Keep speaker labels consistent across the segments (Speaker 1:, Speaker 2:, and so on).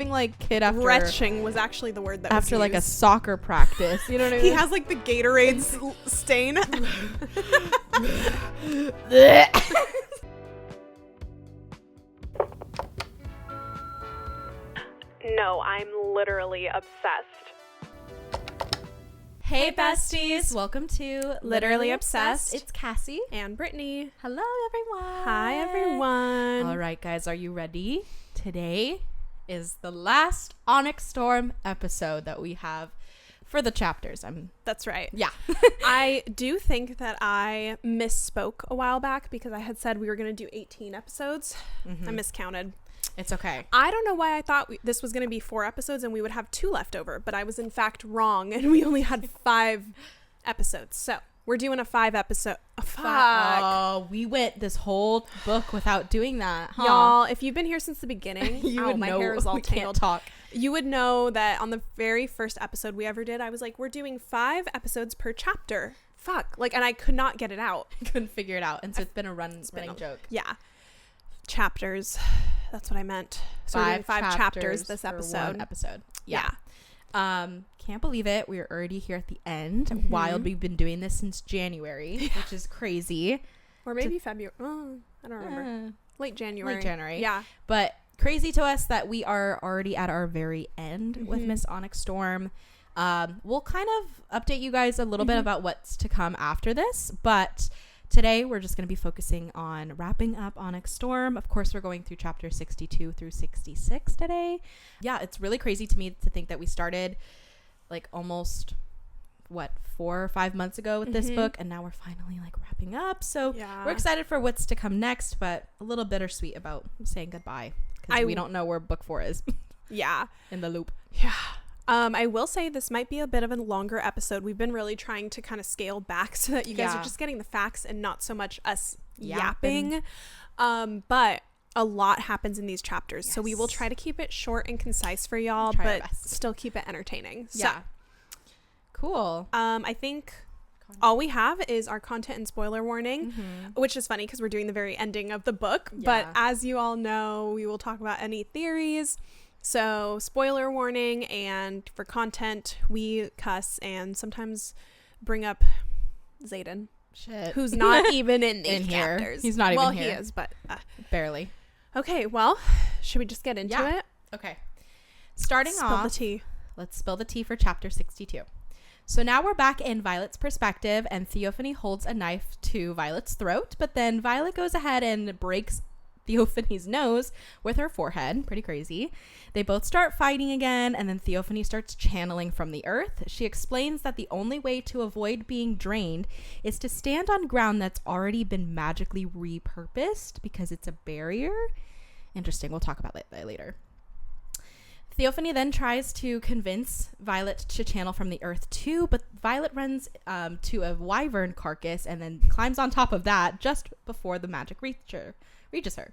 Speaker 1: Like kid after
Speaker 2: retching was actually the word that
Speaker 1: after
Speaker 2: was
Speaker 1: like a
Speaker 2: used.
Speaker 1: soccer practice, you know what I mean?
Speaker 2: He has like the Gatorade stain. No, I'm literally obsessed.
Speaker 1: Hey besties, welcome to
Speaker 2: Literally Obsessed.
Speaker 1: It's Cassy
Speaker 2: And Brittany.
Speaker 1: Hello everyone.
Speaker 2: Hi everyone.
Speaker 1: All right guys, are you ready? Today is the last Onyx Storm episode that we have for the chapters.
Speaker 2: That's right.
Speaker 1: Yeah.
Speaker 2: I do think that I misspoke a while back because I had said we were going to do 18 episodes. I miscounted.
Speaker 1: It's okay.
Speaker 2: I don't know why I thought this was going to be 4 episodes and we would have 2 left over, but I was in fact wrong and we only had 5 episodes. So we're doing a 5 episode. Fuck.
Speaker 1: Oh, we went this whole book without doing that, huh?
Speaker 2: Y'all, if you've been here since the beginning,
Speaker 1: you would
Speaker 2: my
Speaker 1: know
Speaker 2: hair is all
Speaker 1: we can't
Speaker 2: tangled.
Speaker 1: talk.
Speaker 2: You would know that on the very first episode we ever did, I was like, we're doing 5 episodes per chapter. Fuck. Like, and I could not get it out.
Speaker 1: Couldn't figure it out. And so it's been a running joke.
Speaker 2: Yeah. Chapters. That's what I meant. So we're doing 5 chapters this episode.
Speaker 1: One episode. Yeah. Can't believe it. We're already here at the end. While we've been doing this since January, which is crazy.
Speaker 2: Or maybe February. Oh, I don't remember. Late January. Yeah.
Speaker 1: But crazy to us that we are already at our very end with Miss Onyx Storm. We'll kind of update you guys a little bit about what's to come after this, but today we're just going to be focusing on wrapping up Onyx Storm. Of course, we're going through chapter 62 through 66 today. Yeah, it's really crazy to me to think that we started like almost 4 or 5 months ago with this book, and now we're finally like wrapping up. So we're excited for what's to come next, but a little bittersweet about saying goodbye because we don't know where book 4 is.
Speaker 2: Yeah.
Speaker 1: In the loop.
Speaker 2: Yeah. I will say this might be a bit of a longer episode. We've been really trying to kind of scale back so that you guys are just getting the facts and not so much us yapping. But a lot happens in these chapters. Yes. So we will try to keep it short and concise for y'all, but still keep it entertaining. Yeah. So,
Speaker 1: cool.
Speaker 2: I think all we have is our content and spoiler warning, which is funny because we're doing the very ending of the book. Yeah. But as you all know, we will talk about any theories. So spoiler warning, and for content, we cuss and sometimes bring up Xaden.
Speaker 1: Shit.
Speaker 2: Who's not even in these chapters.
Speaker 1: He's not even here.
Speaker 2: Well, he is, but
Speaker 1: barely.
Speaker 2: Okay, well, should we just get into it?
Speaker 1: Okay. Starting off,
Speaker 2: spill the tea.
Speaker 1: Let's spill the tea for chapter 62. So now we're back in Violet's perspective, and Theophany holds a knife to Violet's throat, but then Violet goes ahead and breaks Theophany's nose with her forehead. Pretty crazy. They both start fighting again, and then Theophany starts channeling from the earth. She explains that the only way to avoid being drained is to stand on ground that's already been magically repurposed because it's a barrier. Interesting. We'll talk about that later. Theophany then tries to convince Violet to channel from the earth too, but Violet runs to a wyvern carcass and then climbs on top of that just before the magic reaches her.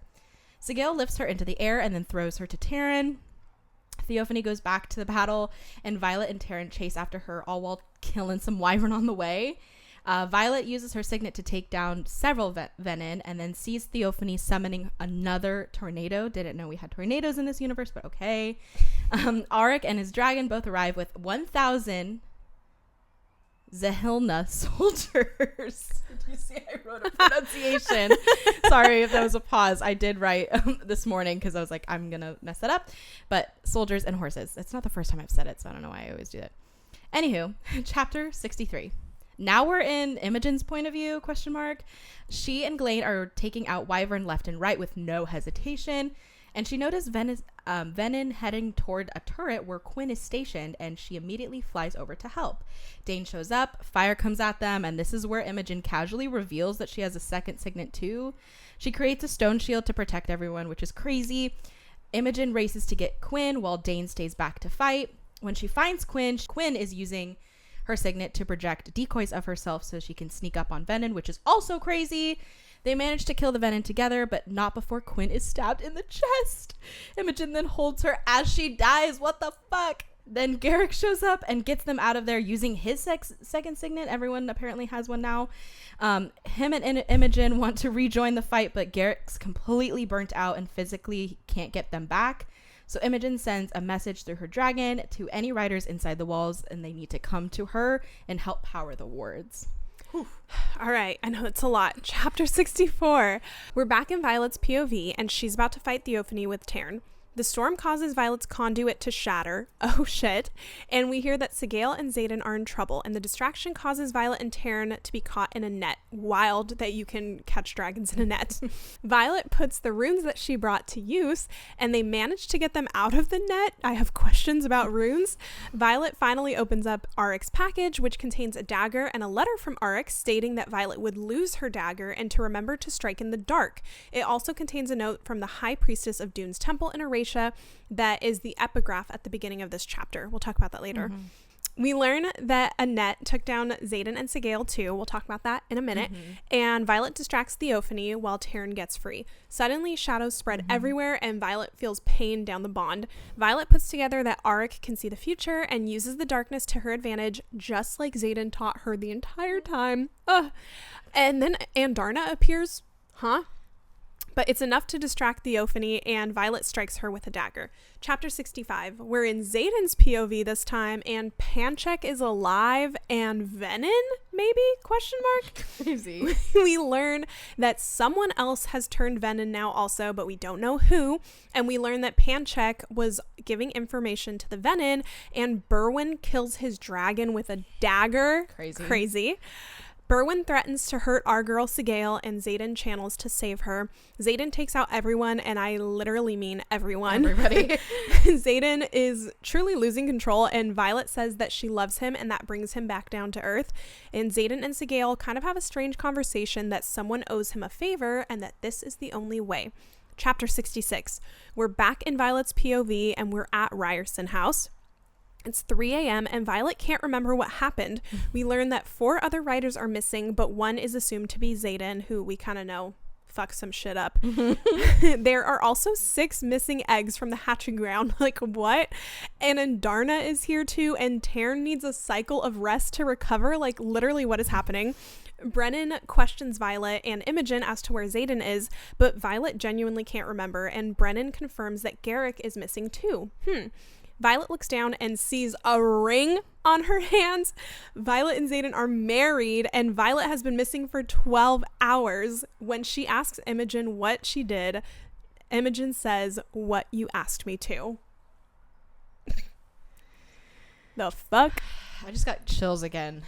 Speaker 1: Sigil lifts her into the air and then throws her to Taryn. Theophany goes back to the battle, and Violet and Taryn chase after her, all while killing some wyvern on the way. Violet uses her signet to take down several venin, and then sees Theophany summoning another tornado. Didn't know we had tornadoes in this universe, but okay. Auric and his dragon both arrive with 1,000 Zahilna soldiers. Did you see I wrote a pronunciation? Sorry if that was a pause. I did write this morning because I was like, I'm going to mess that up. But soldiers and horses. It's not the first time I've said it, so I don't know why I always do that. Anywho, chapter 63. Now we're in Imogen's point of view, ? She and Glane are taking out wyvern left and right with no hesitation. And she noticed Venin heading toward a turret where Quinn is stationed, and she immediately flies over to help. Dane shows up, fire comes at them, and this is where Imogen casually reveals that she has a second signet too. She creates a stone shield to protect everyone, which is crazy. Imogen races to get Quinn while Dane stays back to fight. When she finds Quinn is using her signet to project decoys of herself so she can sneak up on Venin, which is also crazy. They manage to kill the venin together, but not before Quinn is stabbed in the chest. Imogen then holds her as she dies. What the fuck? Then Garrick shows up and gets them out of there using his second signet. Everyone apparently has one now. Him and Imogen want to rejoin the fight, but Garrick's completely burnt out and physically can't get them back. So Imogen sends a message through her dragon to any riders inside the walls, and they need to come to her and help power the wards.
Speaker 2: All right, I know it's a lot. Chapter 64. We're back in Violet's POV, and she's about to fight Theophany with Tarn. The storm causes Violet's conduit to shatter. Oh shit. And we hear that Sigale and Xaden are in trouble, and the distraction causes Violet and Tarn to be caught in a net. Wild that you can catch dragons in a net. Violet puts the runes that she brought to use, and they manage to get them out of the net. I have questions about runes. Violet finally opens up Aric's package, which contains a dagger and a letter from Aric stating that Violet would lose her dagger and to remember to strike in the dark. It also contains a note from the High Priestess of Dune's Temple in Arabia that is the epigraph at the beginning of this chapter. We'll talk about that later. We learn that Annette took down Xaden and Sigale too. We'll talk about that in a minute. And Violet distracts Theophany while Tarn gets free. Suddenly, shadows spread everywhere, and Violet feels pain down the bond. Violet puts together that Aric can see the future and uses the darkness to her advantage, just like Xaden taught her the entire time. And then Andarna appears. But it's enough to distract Theophany, and Violet strikes her with a dagger. Chapter 65. We're in Xaden's POV this time, and Panchek is alive, and Venin, maybe? Question mark?
Speaker 1: Crazy.
Speaker 2: We learn that someone else has turned Venin now also, but we don't know who. And we learn that Panchek was giving information to the Venin, and Berwyn kills his dragon with a dagger. Crazy. Berwyn threatens to hurt our girl Sigale, and Xaden channels to save her. Xaden takes out everyone, and I literally mean everyone.
Speaker 1: Everybody.
Speaker 2: Xaden is truly losing control, and Violet says that she loves him, and that brings him back down to earth. And Xaden and Sigale kind of have a strange conversation that someone owes him a favor, and that this is the only way. Chapter 66. We're back in Violet's POV, and we're at Ryerson House. It's 3 a.m. and Violet can't remember what happened. We learn that 4 other riders are missing, but one is assumed to be Xaden, who we kind of know fucked some shit up. There are also 6 missing eggs from the hatching ground. Like, what? And Andarna is here too, and Tarn needs a cycle of rest to recover. Like, literally, what is happening? Brennan questions Violet and Imogen as to where Xaden is, but Violet genuinely can't remember, and Brennan confirms that Garrick is missing too. Violet looks down and sees a ring on her hands. Violet and Xaden are married, and Violet has been missing for 12 hours. When she asks Imogen what she did, Imogen says, "What you asked me to." The fuck?
Speaker 1: I just got chills again.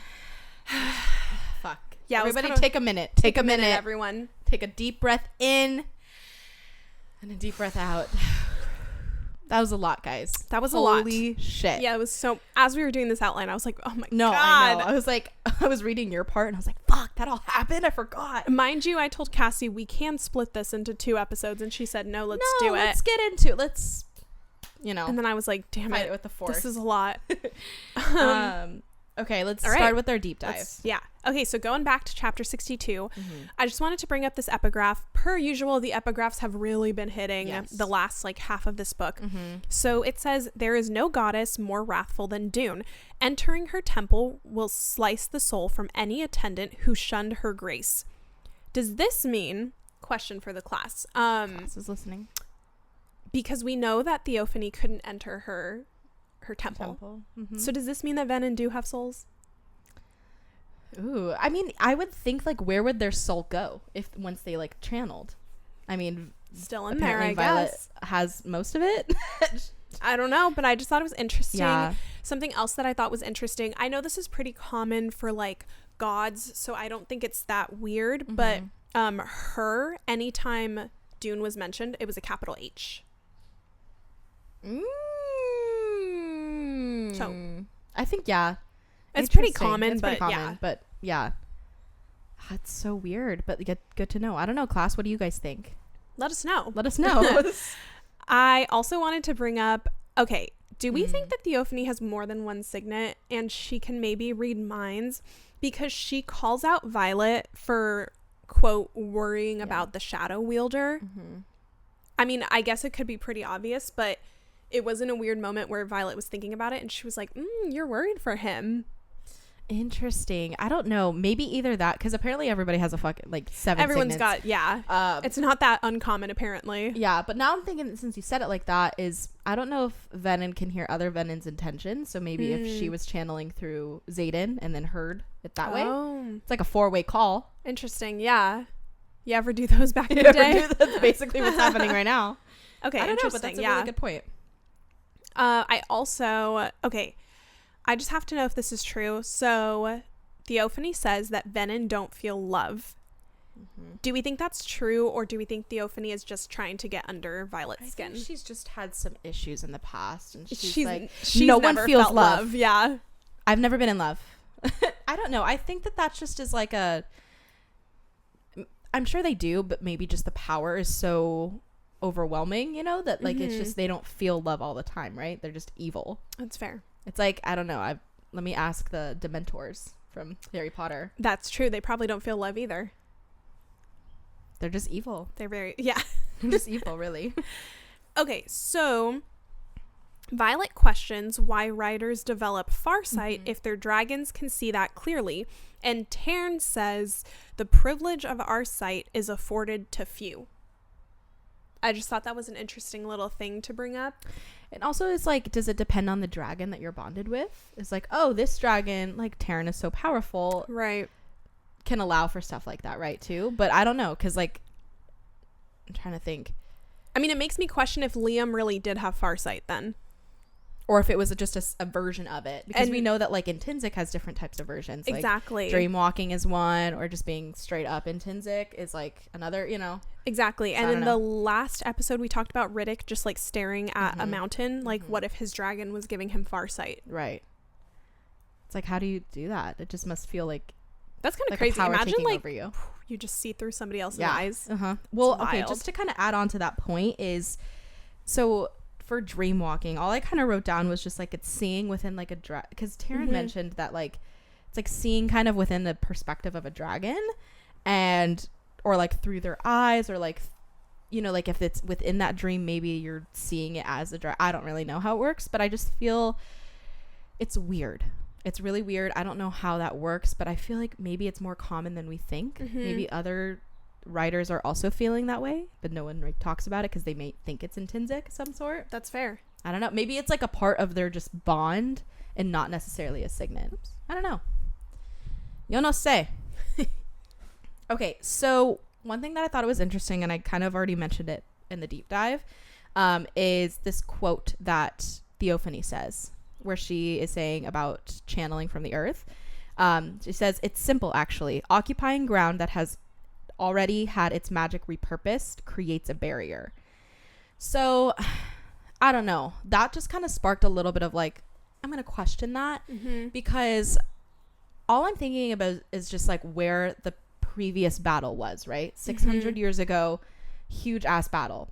Speaker 1: Fuck.
Speaker 2: Yeah,
Speaker 1: everybody take a minute. Take a minute,
Speaker 2: everyone.
Speaker 1: Take a deep breath in and a deep breath out. That was a lot, guys.
Speaker 2: That was a lot.
Speaker 1: Holy shit.
Speaker 2: Yeah, it was so... As we were doing this outline, I was like, oh my God.
Speaker 1: No, I know. I was like, I was reading your part, and I was like, fuck, that all happened? I forgot.
Speaker 2: Mind you, I told Cassy we can split this into 2 episodes, and she said, no, let's do it.
Speaker 1: Let's get into it. Let's,
Speaker 2: And then I was like, damn
Speaker 1: fight it with the force.
Speaker 2: This is a lot.
Speaker 1: Okay, let's start with our deep dive.
Speaker 2: Okay, so going back to chapter 62, I just wanted to bring up this epigraph. Per usual, the epigraphs have really been hitting the last half of this book. So it says, there is no goddess more wrathful than Dune. Entering her temple will slice the soul from any attendant who shunned her grace. Does this mean, question for the class.
Speaker 1: Class is listening.
Speaker 2: Because we know that Theophany couldn't enter her temple. So does this mean that Ven and Do have souls?
Speaker 1: Ooh, I mean, I would think where would their soul go once they channeled? I mean,
Speaker 2: still in there, I
Speaker 1: Violet
Speaker 2: guess.
Speaker 1: has most of it.
Speaker 2: I don't know, but I just thought it was interesting.
Speaker 1: Yeah.
Speaker 2: Something else that I thought was interesting. I know this is pretty common for gods, so I don't think it's that weird, but her, anytime Dune was mentioned, it was a capital H. So
Speaker 1: I think
Speaker 2: it's pretty common, but
Speaker 1: yeah, that's so weird, but good to know. I don't know, class, what do you guys think?
Speaker 2: Let us know.
Speaker 1: I
Speaker 2: also wanted to bring up, okay, do we think that Theophany has more than one signet and she can maybe read minds? Because she calls out Violet for, quote, worrying about the shadow wielder. I mean, I guess it could be pretty obvious, but it was in a weird moment where Violet was thinking about it and she was like, you're worried for him.
Speaker 1: Interesting. I don't know. Maybe either that, because apparently everybody has a fucking like 7
Speaker 2: Everyone's
Speaker 1: signets.
Speaker 2: got, it's not that uncommon apparently.
Speaker 1: Yeah, but now I'm thinking, since you said it like that, is I don't know if Venin can hear other Venin's intentions. So maybe if she was channeling through Xaden and then heard it that way, it's like a 4-way call.
Speaker 2: Interesting. Yeah. You ever do those back in the day?
Speaker 1: That's basically what's happening right now.
Speaker 2: Okay.
Speaker 1: I don't know, but that's a really good point.
Speaker 2: I just have to know if this is true. So Theophany says that Venin don't feel love. Do we think that's true, or do we think Theophany is just trying to get under Violet's skin?
Speaker 1: I think she's just had some issues in the past, and she's like,
Speaker 2: no one feels love. Yeah.
Speaker 1: I've never been in love. I don't know. I think that's just is like I'm sure they do, but maybe just the power is so overwhelming, you know, that like it's just they don't feel love all the time, right? They're just evil.
Speaker 2: That's fair.
Speaker 1: It's like, I don't know. Let me ask the Dementors from Harry Potter.
Speaker 2: That's true. They probably don't feel love either.
Speaker 1: They're just evil.
Speaker 2: They're They're
Speaker 1: just evil, really.
Speaker 2: Okay, so Violet questions why writers develop farsight if their dragons can see that clearly, and Tarn says the privilege of our sight is afforded to few. I just thought that was an interesting little thing to bring up.
Speaker 1: And also, it's like, does it depend on the dragon that you're bonded with? It's like, oh, this dragon, like Tarn is so powerful,
Speaker 2: right?
Speaker 1: Can allow for stuff like that, right? Too, but I don't know, because like I'm trying to think.
Speaker 2: I mean, it makes me question if Liam really did have farsight then,
Speaker 1: or if it was just a version of it, because we know that like Intrinsic has different types of versions.
Speaker 2: Exactly.
Speaker 1: Like dream walking is one, or just being straight up Intrinsic is like another, you know.
Speaker 2: Exactly. So and in the last episode we talked about Riddick just like staring at a mountain. Like what if his dragon was giving him farsight?
Speaker 1: Right. It's like, how do you do that? It just must feel like
Speaker 2: that's kind of
Speaker 1: like
Speaker 2: crazy. Imagine like
Speaker 1: over you.
Speaker 2: You just see through somebody else's eyes.
Speaker 1: Well, okay, just to kind of add on to that point is, so for dream walking, all I kind of wrote down was just like it's seeing within like a dragon, because Taryn mentioned that like it's like seeing kind of within the perspective of a dragon, and or like through their eyes, or like, you know, like if it's within that dream, maybe you're seeing it as a dragon. I don't really know how it works, but I just feel it's weird. It's really weird. I don't know how that works, but I feel like maybe it's more common than we think. Maybe other writers are also feeling that way, but no one like talks about it because they may think it's intrinsic of some sort.
Speaker 2: That's fair.
Speaker 1: I don't know. Maybe it's like a part of their just bond and not necessarily a signet. I don't know. Yo no sé. Okay, so one thing that I thought was interesting, and I kind of already mentioned it in the deep dive, is this quote that Theophany says, where she is saying about channeling from the earth. She says, it's simple, actually. Occupying ground that has already had its magic repurposed creates a barrier. So, I don't know. That just kind of sparked a little bit of like, I'm going to question that, because all I'm thinking about is just like where the previous battle was, right? 600 years ago, huge ass battle.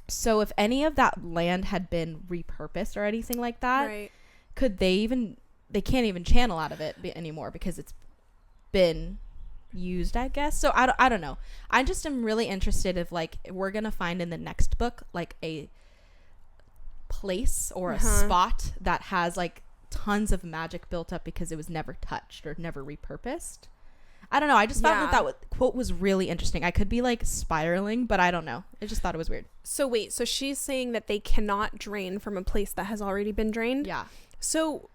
Speaker 1: So if any of that land had been repurposed or anything like that, could they can't even channel out of it anymore because it's been used, I guess. So I don't know. I just am really interested if like we're going to find in the next book like a place or a spot that has like tons of magic built up because it was never touched or never repurposed. I don't know. I just thought that quote was really interesting. I could be like spiraling, but I don't know. I just thought it was weird.
Speaker 2: So wait, so she's saying that they cannot drain from a place that has already been drained?
Speaker 1: Yeah.
Speaker 2: So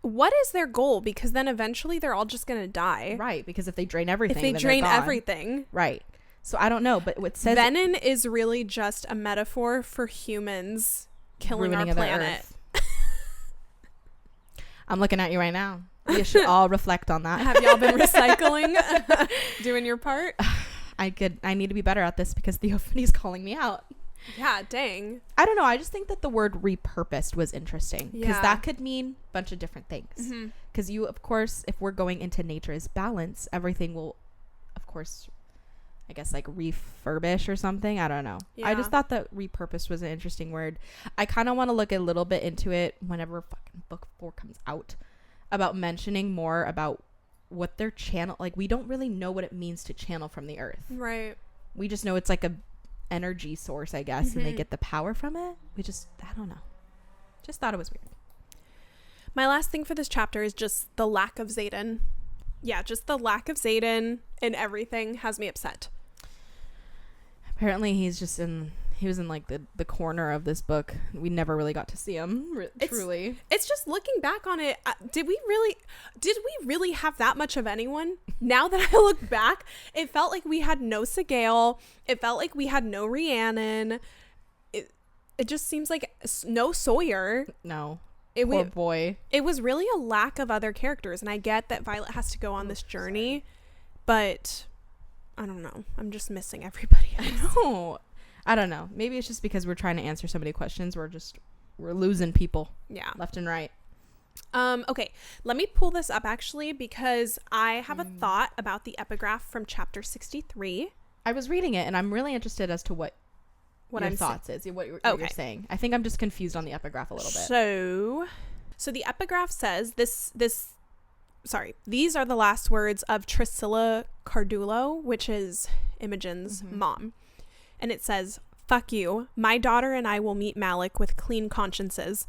Speaker 2: what is their goal? Because then eventually they're all just going to die.
Speaker 1: Right. Because if they drain everything,
Speaker 2: if they drain everything.
Speaker 1: Right. So I don't know, but what says
Speaker 2: Venin is really just a metaphor for humans killing our planet.
Speaker 1: I'm looking at you right now. You should all reflect on that.
Speaker 2: Have y'all been recycling? Doing your part?
Speaker 1: I need to be better at this because Theophany's calling me out.
Speaker 2: Yeah, dang.
Speaker 1: I don't know. I just think that the word repurposed was interesting because that could mean a bunch of different things. Because you, of course, if we're going into nature's balance, everything will, of course, I guess like refurbish or something. I don't know. Yeah. I just thought that repurposed was an interesting word. I kind of want to look a little bit into it whenever fucking book 4 comes out, about mentioning more about what their channel, like we don't really know what it means to channel from the earth.
Speaker 2: Right.
Speaker 1: We just know it's like a energy source, I guess, and they get the power from it. I don't know. Just thought it was weird.
Speaker 2: My last thing for this chapter is just the lack of Xaden. Yeah, just the lack of Xaden in everything has me upset.
Speaker 1: Apparently he was in like the corner of this book. We never really got to see him truly.
Speaker 2: It's just looking back on it, did we really have that much of anyone? Now that I look back, it felt like we had no Sigale. It felt like we had no Rhiannon. It just seems like no Sawyer.
Speaker 1: No. Poor boy.
Speaker 2: It was really a lack of other characters, and I get that Violet has to go on this journey, but I don't know. I'm just missing everybody else.
Speaker 1: I don't know. Maybe it's just because we're trying to answer so many questions. We're losing people.
Speaker 2: Yeah.
Speaker 1: Left and right.
Speaker 2: Okay. Let me pull this up actually, because I have a thought about the epigraph from chapter 63.
Speaker 1: I was reading it and I'm really interested as to what your thoughts is, what you're saying. I think I'm just confused on the epigraph a little bit. So the epigraph says these are the last words of Trisilla Cardulo, which is Imogen's mom. And it says, "Fuck you. My daughter and I will meet Malik with clean consciences.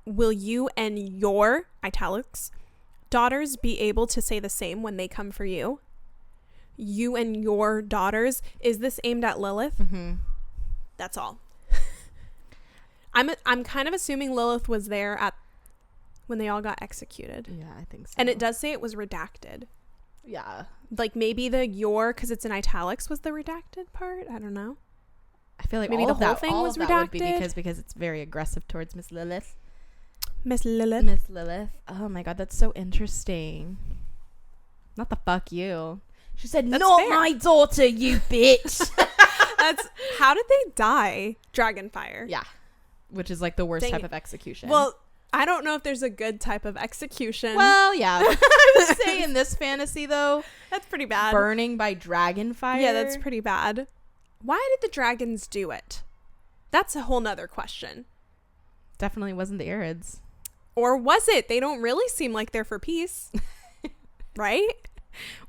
Speaker 1: Will you and your," italics, "daughters be able to say the same when they come for you? You and your daughters." Is this aimed at Lilith? That's all. I'm kind of assuming Lilith was there at when they all got executed. Yeah, I think so.
Speaker 2: And it does say it was redacted.
Speaker 1: Yeah.
Speaker 2: Like maybe the "your," because it's in italics, was the redacted part. I don't know.
Speaker 1: I feel like
Speaker 2: maybe
Speaker 1: all
Speaker 2: the
Speaker 1: of
Speaker 2: whole
Speaker 1: that,
Speaker 2: thing
Speaker 1: all
Speaker 2: was
Speaker 1: of
Speaker 2: redacted.
Speaker 1: That would be because it's very aggressive towards Miss Lilith.
Speaker 2: Miss Lilith.
Speaker 1: Oh my god, that's so interesting. Not the fuck you. She said,
Speaker 2: That's
Speaker 1: "Not
Speaker 2: fair.
Speaker 1: my daughter, you bitch."
Speaker 2: That's how did they die? Dragonfire.
Speaker 1: Yeah, which is like the worst
Speaker 2: Dang
Speaker 1: type
Speaker 2: it.
Speaker 1: of execution.
Speaker 2: Well, I don't know if there's a good type of execution.
Speaker 1: Well, yeah. I would say in this fantasy though,
Speaker 2: that's pretty bad.
Speaker 1: Burning by dragonfire.
Speaker 2: Yeah, that's pretty bad. Why did the dragons do it? That's a whole nother question.
Speaker 1: Definitely wasn't the Arids.
Speaker 2: Or was it? They don't really seem like they're for peace. Right?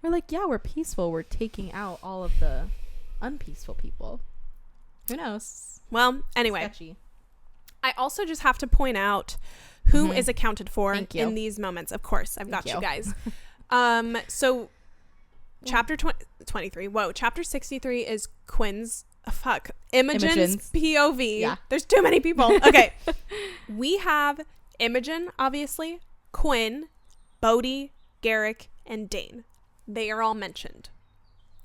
Speaker 1: We're like, yeah, we're peaceful. We're taking out all of the unpeaceful people. Who knows?
Speaker 2: Well, anyway.
Speaker 1: Sketchy.
Speaker 2: I also just have to point out who is accounted for in these moments. Of course, I've got you guys. So chapter 23. Whoa, chapter 63 is Imogen's POV. Yeah. There's too many people. Okay. We have Imogen, obviously, Quinn, Bodhi, Garrick, and Dane. They are all mentioned.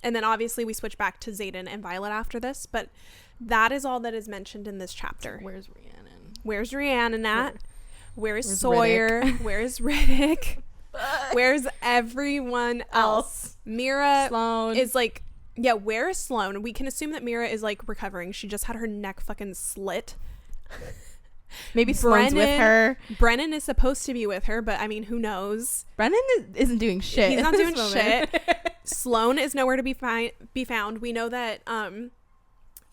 Speaker 2: And then obviously we switch back to Xaden and Violet after this, but that is all that is mentioned in this chapter.
Speaker 1: Where's Rhiannon?
Speaker 2: Where's Rhiannon at? Where's Sawyer? Where's Riddick? Where's everyone else? Mira
Speaker 1: Sloane
Speaker 2: is like, yeah, where is Sloane? We can assume that Mira is like recovering. She just had her neck fucking slit.
Speaker 1: Maybe Sloane's with her.
Speaker 2: Brennan is supposed to be with her, but I mean, who knows?
Speaker 1: Brennan isn't doing shit.
Speaker 2: He's not doing shit. Sloane is nowhere to be found. We know that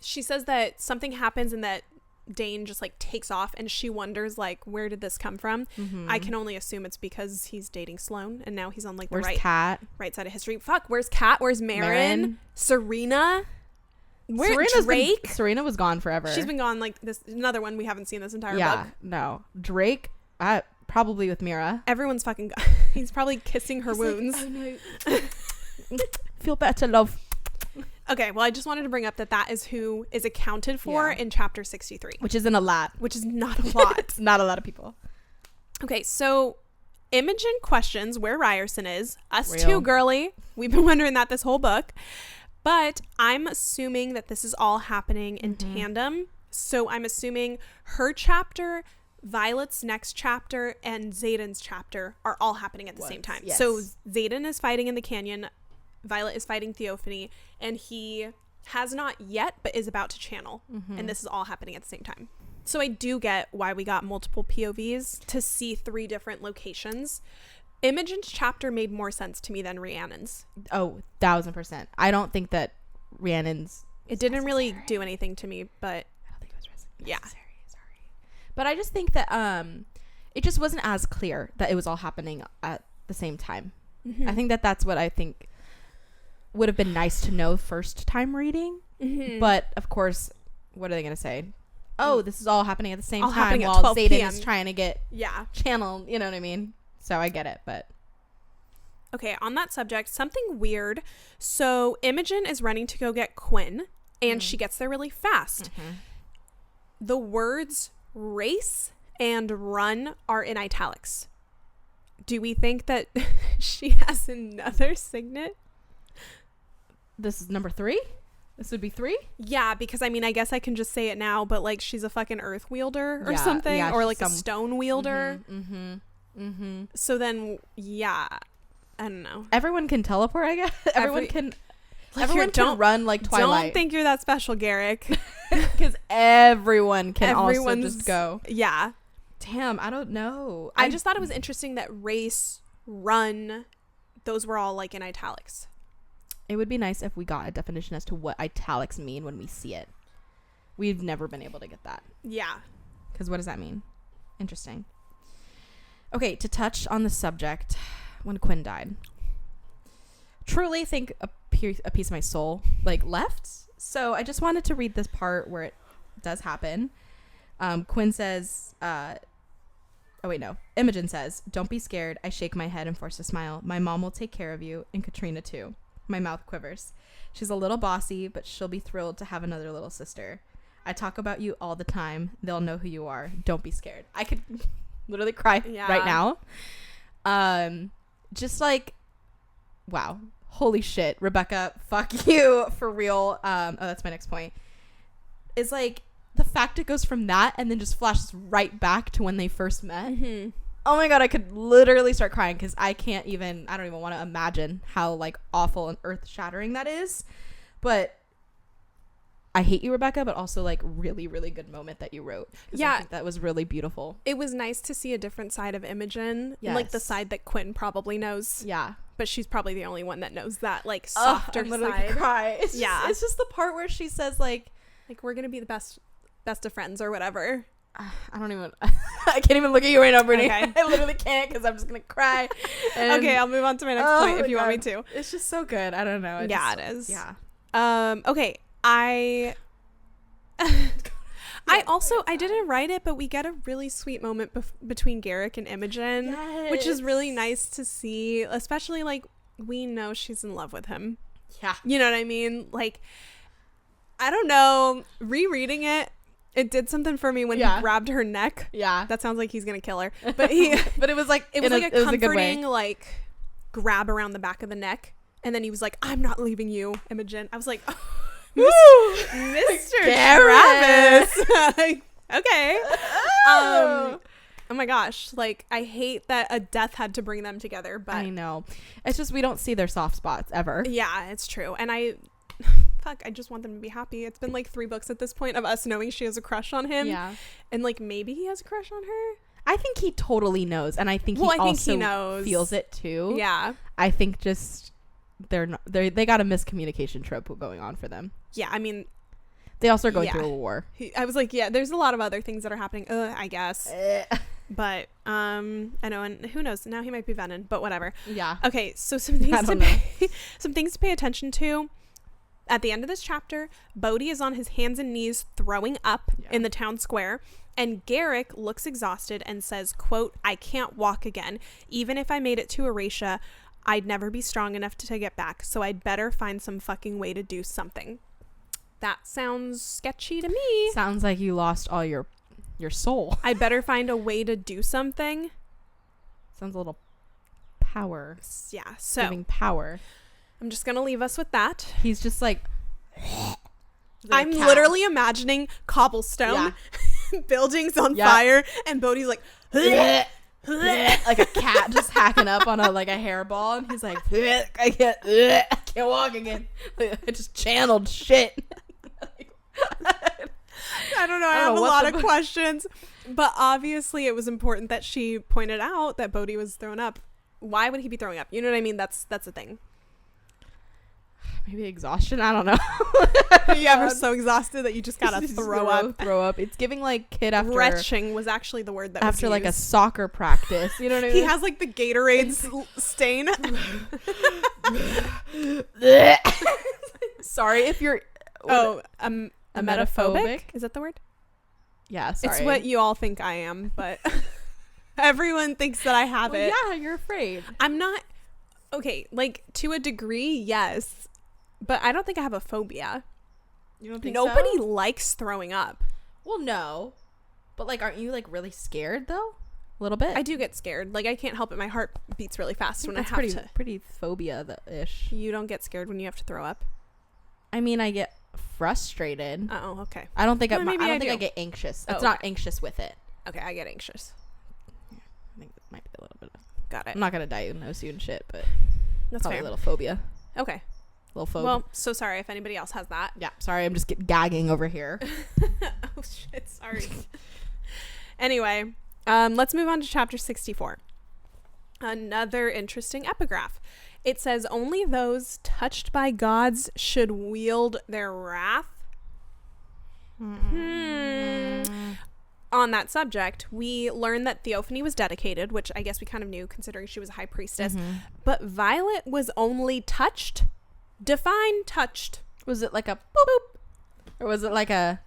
Speaker 2: she says that something happens and that Dane just like takes off, and she wonders like, where did this come from? I can only assume it's because he's dating Sloane, and now he's on like the right side of history. Fuck, where's Kat? Where's Marin? Serena? Where's Drake?
Speaker 1: Serena was gone forever.
Speaker 2: She's been gone like this. Another one we haven't seen this entire book.
Speaker 1: Yeah, no. Drake, probably with Mira.
Speaker 2: Everyone's fucking gone. He's probably kissing her wounds.
Speaker 1: Like, oh no. Feel better, love.
Speaker 2: Okay, well, I just wanted to bring up that is who is accounted for in chapter 63.
Speaker 1: Which isn't a lot.
Speaker 2: Which is not a lot.
Speaker 1: It's not a lot of people.
Speaker 2: Okay, so Imogen questions where Ryerson is. Us too, girly. We've been wondering that this whole book. But I'm assuming that this is all happening in tandem. So I'm assuming her chapter, Violet's next chapter, and Xaden's chapter are all happening at the same time. Yes. So Xaden is fighting in the canyon. Violet is fighting Theophany, and he has not yet, but is about to channel. And this is all happening at the same time. So I do get why we got multiple POVs to see 3 different locations. Imogen's chapter made more sense to me than Rhiannon's.
Speaker 1: Oh, 1000%. I don't think that Rhiannon's...
Speaker 2: It didn't really do anything to me, but...
Speaker 1: I don't think it was necessary.
Speaker 2: Yeah.
Speaker 1: Sorry. But I just think that it just wasn't as clear that it was all happening at the same time. I think that that's what I think would have been nice to know first time reading. But, of course, what are they going to say? oh, this is all happening at the same
Speaker 2: all
Speaker 1: time
Speaker 2: happening at
Speaker 1: while
Speaker 2: 12
Speaker 1: Zayden
Speaker 2: p.m.
Speaker 1: is trying to get channeled. You know what I mean? So I get it, but.
Speaker 2: Okay, on that subject, something weird. So Imogen is running to go get Quinn, and she gets there really fast. The words race and run are in italics. Do we think that she has another signet?
Speaker 1: This is number 3? This would be 3?
Speaker 2: Yeah, because I mean, I guess I can just say it now, but like she's a fucking earth wielder or something, or like a stone wielder. So then, yeah, I don't know.
Speaker 1: Everyone can teleport, I guess. Everyone can run like Twilight.
Speaker 2: Don't think you're that special, Garrick.
Speaker 1: Because everyone can also just go.
Speaker 2: Yeah.
Speaker 1: Damn, I don't know.
Speaker 2: I just thought it was interesting that race, run, those were all like in italics.
Speaker 1: It would be nice if we got a definition as to what italics mean when we see it. We've never been able to get that.
Speaker 2: Yeah.
Speaker 1: Because what does that mean? Interesting. Okay, to touch on the subject, when Quinn died, truly think a piece of my soul like left. So I just wanted to read this part where it does happen. Quinn says, Imogen says, "Don't be scared." I shake my head and force a smile. "My mom will take care of you, and Katrina too." My mouth quivers. "She's a little bossy, but she'll be thrilled to have another little sister. I talk about you all the time. They'll know who you are. Don't be scared." I could literally cry right now. Just like, wow. Holy shit, Rebecca, fuck you, for real. That's my next point. Is like the fact it goes from that and then just flashes right back to when they first met. Oh my god, I could literally start crying because I don't even want to imagine how like awful and earth-shattering that is. But I hate you, Rebecca, but also like really, really good moment that you wrote. Yeah, I think that was really beautiful.
Speaker 2: It was nice to see a different side of Imogen, like the side that Quinn probably knows.
Speaker 1: Yeah,
Speaker 2: but she's probably the only one that knows that like softer side.
Speaker 1: Cry. It's just the part where she says like
Speaker 2: we're gonna be the best of friends or whatever.
Speaker 1: I can't even look at you right now, Brittany.
Speaker 2: Okay.
Speaker 1: I literally can't because I'm just gonna cry.
Speaker 2: Okay, I'll move on to my next point if you want me to.
Speaker 1: It's just so good. I don't know.
Speaker 2: It is.
Speaker 1: Yeah.
Speaker 2: Okay. I didn't write it, but we get a really sweet moment between Garrick and Imogen, which is really nice to see, especially like we know she's in love with him.
Speaker 1: Yeah.
Speaker 2: You know what I mean? Like, I don't know, rereading it did something for me when he grabbed her neck. Yeah. That sounds like he's going to kill her. But but it was like a comforting like grab around the back of the neck, and then he was like, "I'm not leaving you, Imogen." I was like, oh, Mr. Travis. Okay. Oh my gosh, like I hate that a death had to bring them together, but
Speaker 1: I know it's just we don't see their soft spots ever.
Speaker 2: Yeah, it's true. And I just want them to be happy. It's been like 3 books at this point of us knowing she has a crush on him. Yeah, and like maybe he has a crush on her. I
Speaker 1: think he totally knows, and I think he knows, feels it too.
Speaker 2: Yeah,
Speaker 1: I think just they got a miscommunication trope going on for them.
Speaker 2: Yeah, I mean,
Speaker 1: they also are going through a war.
Speaker 2: I was like, yeah, there's a lot of other things that are happening, I guess. But I know, and who knows, now he might be venom, but whatever. Yeah. Okay, so some things to pay attention to. At the end of this chapter, Bodhi is on his hands and knees throwing up in the town square, and Garrick looks exhausted and says, quote, "I can't walk again. Even if I made it to Eratia, I'd never be strong enough to get back, so I'd better find some fucking way to do something." That sounds sketchy to me.
Speaker 1: Sounds like you lost all your soul.
Speaker 2: I better find a way to do something.
Speaker 1: Sounds a little power.
Speaker 2: Yeah, so
Speaker 1: giving power.
Speaker 2: I'm just gonna leave us with that.
Speaker 1: He's just like
Speaker 2: I'm literally imagining cobblestone buildings on fire, and Bodhi's like
Speaker 1: like a cat just hacking up on a hairball, and he's like, I can't walk again. I just channeled shit.
Speaker 2: I don't know. I have a lot of questions, but obviously it was important that she pointed out that Bodhi was thrown up. Why would he be throwing up? You know what I mean? That's the thing.
Speaker 1: Maybe exhaustion. I don't know.
Speaker 2: You ever so exhausted that you just gotta throw up?
Speaker 1: It's giving like kid after
Speaker 2: retching was actually the word that
Speaker 1: after
Speaker 2: was
Speaker 1: like used. A soccer practice. You know what I mean?
Speaker 2: He has like the Gatorade stain.
Speaker 1: Sorry if you're
Speaker 2: emetophobic. Is that the word?
Speaker 1: Yeah, sorry.
Speaker 2: It's what you all think I am, but everyone thinks that I have it.
Speaker 1: Yeah, you're afraid.
Speaker 2: I'm not. Okay, like, to a degree, yes. But I don't think I have a phobia.
Speaker 1: You don't think
Speaker 2: Nobody
Speaker 1: so?
Speaker 2: likes throwing up.
Speaker 1: Well, no. But, like, aren't you, like, really scared, though? A little bit?
Speaker 2: I do get scared. Like, I can't help it. My heart beats really fast when I have to.
Speaker 1: Pretty phobia-ish.
Speaker 2: You don't get scared when you have to throw up?
Speaker 1: I mean, I get frustrated.
Speaker 2: Oh, okay.
Speaker 1: I don't think,
Speaker 2: Well,
Speaker 1: I get anxious. It's
Speaker 2: okay.
Speaker 1: not anxious with it.
Speaker 2: Okay, I get anxious.
Speaker 1: I think it might be a little bit of...
Speaker 2: Got it.
Speaker 1: I'm not going to diagnose you and shit, but...
Speaker 2: That's
Speaker 1: probably
Speaker 2: fair.
Speaker 1: a little phobia.
Speaker 2: Okay.
Speaker 1: Little phobia.
Speaker 2: Well, so sorry if anybody else has that.
Speaker 1: Yeah, sorry, I'm just gagging over here.
Speaker 2: Oh, shit. Sorry. Anyway, let's move on to chapter 64. Another interesting epigraph. It says, only those touched by gods should wield their wrath. On that subject, we learned that Theophany was dedicated, which I guess we kind of knew considering she was a high priestess. But Violet was only touched. Define touched.
Speaker 1: Was it like a boop, boop? Or was it like a...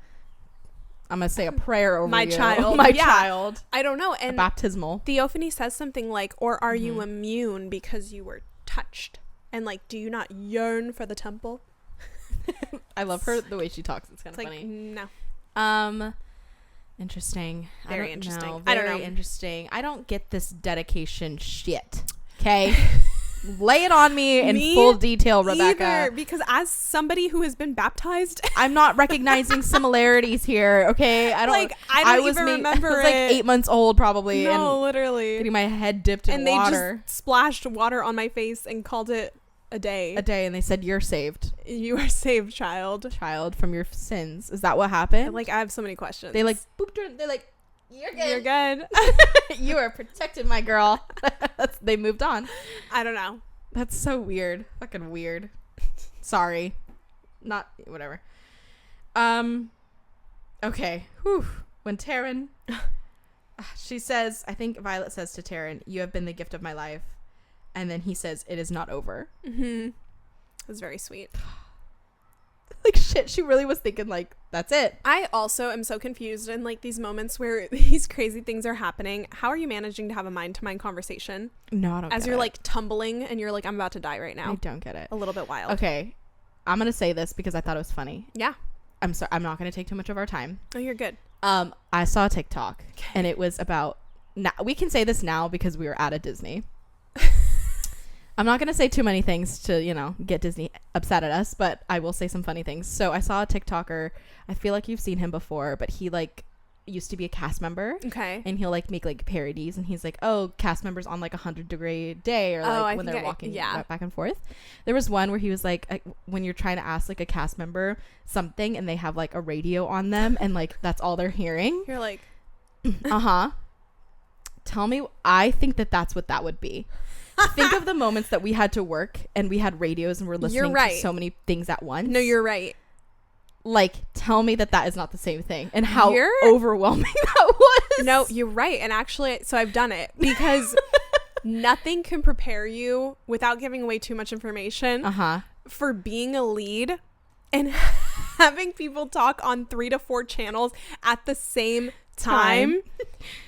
Speaker 1: I'm going to say a prayer over
Speaker 2: my
Speaker 1: you.
Speaker 2: child.
Speaker 1: My
Speaker 2: Yeah.
Speaker 1: child.
Speaker 2: I don't know. And
Speaker 1: baptismal.
Speaker 2: Theophany says something like, or are you immune because you were touched? And like, do you not yearn for the temple?
Speaker 1: I love her, the way she talks. It's kind of
Speaker 2: Like,
Speaker 1: funny.
Speaker 2: no.
Speaker 1: Interesting.
Speaker 2: Very interesting.
Speaker 1: I don't know.
Speaker 2: Very
Speaker 1: interesting. I don't get this dedication shit. Okay? Lay it on me in full detail, Rebecca.
Speaker 2: Either, because as somebody who has been baptized,
Speaker 1: I'm not recognizing similarities here. Okay, I don't.
Speaker 2: Like, I don't even remember
Speaker 1: I was like 8 months old, probably.
Speaker 2: No,
Speaker 1: and
Speaker 2: literally.
Speaker 1: getting my head dipped in water.
Speaker 2: And they just splashed water on my face and called it a day.
Speaker 1: And they said, "You're saved,
Speaker 2: You are saved, child,
Speaker 1: from your sins." Is that what happened?
Speaker 2: Like, I have so many questions.
Speaker 1: They like booped her. They're like, "You're good.
Speaker 2: You're good."
Speaker 1: You are protected, my girl." They moved on.
Speaker 2: I don't know.
Speaker 1: That's so weird. Fucking weird. Sorry. Not whatever. Okay. Whew. When Taryn, she says, I think Violet says to Taryn, "You have been the gift of my life," and then he says, "It is not over."
Speaker 2: It was very sweet.
Speaker 1: Like, shit, she really was thinking, like, that's it.
Speaker 2: I also am so confused in like these moments where these crazy things are happening. How are you managing to have a mind-to-mind conversation?
Speaker 1: No, I don't
Speaker 2: as
Speaker 1: get
Speaker 2: you're
Speaker 1: it.
Speaker 2: like tumbling and you're like, I'm about to die right now.
Speaker 1: I don't get it.
Speaker 2: A little bit wild.
Speaker 1: Okay. I'm going to say this because I thought it was funny.
Speaker 2: Yeah.
Speaker 1: I'm sorry. I'm not going to take too much of our time.
Speaker 2: Oh, you're good.
Speaker 1: I saw a TikTok and it was about, now we can say this now because we were at a Disney. I'm not going to say too many things to, get Disney upset at us, but I will say some funny things. So I saw a TikToker. I feel like you've seen him before, but he like used to be a cast member.
Speaker 2: Okay.
Speaker 1: And he'll like make like parodies and he's like, oh, cast members on like 100-degree day, or like when they're walking back and forth. There was one where he was like, when you're trying to ask like a cast member something and they have like a radio on them and like that's all they're hearing.
Speaker 2: You're like,
Speaker 1: Tell me, I think that's what that would be. Think of the moments that we had to work and we had radios and we're listening to so many things at once.
Speaker 2: No, you're right.
Speaker 1: Like, tell me that is not the same thing and how overwhelming that was.
Speaker 2: No, you're right. And actually, so I've done it because nothing can prepare you without giving away too much information for being a lead and having people talk on 3 to 4 channels at the same time.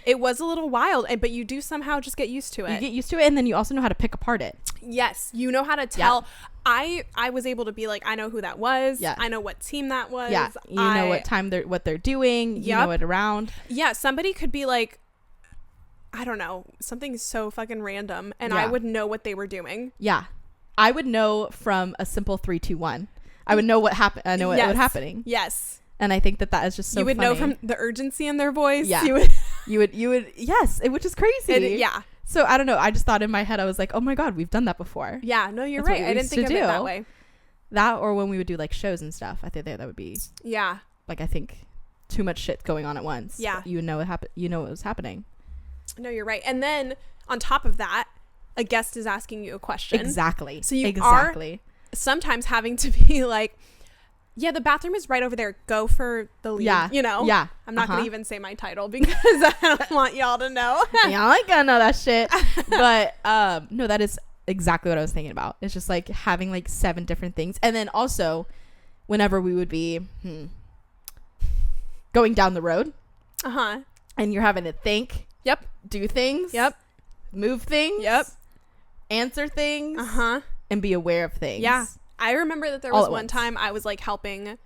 Speaker 2: It was a little wild, but you do somehow just get used to it.
Speaker 1: You get used to it, and then you also know how to pick apart it.
Speaker 2: Yes, you know how to tell. I was able to be like, I know who that was. Yeah. I know what team that was.
Speaker 1: Yeah, you know what time what they're doing. You know it around.
Speaker 2: Yeah, somebody could be like, I don't know, something so fucking random, and I would know what they were doing. Yeah,
Speaker 1: I would know from a simple 3, 2, 1. I would know what happened. I know what was happening.
Speaker 2: Yes.
Speaker 1: And I think that is just so funny.
Speaker 2: You would know from the urgency in their voice.
Speaker 1: Yeah. You would, yes, which is crazy.
Speaker 2: Yeah.
Speaker 1: So I don't know. I just thought in my head, I was like, oh my God, we've done that before.
Speaker 2: Yeah. No, you're right. I didn't think of it that way.
Speaker 1: That, or when we would do like shows and stuff, I think that would be.
Speaker 2: Yeah.
Speaker 1: Like, I think too much shit going on at once.
Speaker 2: Yeah.
Speaker 1: You would know what happened. You know what was happening.
Speaker 2: No, you're right. And then on top of that, a guest is asking you a question.
Speaker 1: Exactly.
Speaker 2: So you are sometimes having to be like, yeah, the bathroom is right over there. Go for the lead. Yeah.
Speaker 1: Yeah.
Speaker 2: I'm not going to even say my title because I don't want y'all to know.
Speaker 1: Y'all ain't gonna know that shit. But no, that is exactly what I was thinking about. It's just like having like 7 different things. And then also whenever we would be going down the road, and you're having to think, do things, move things, answer things, and be aware of things.
Speaker 2: Yeah. I remember that there was one time I was like helping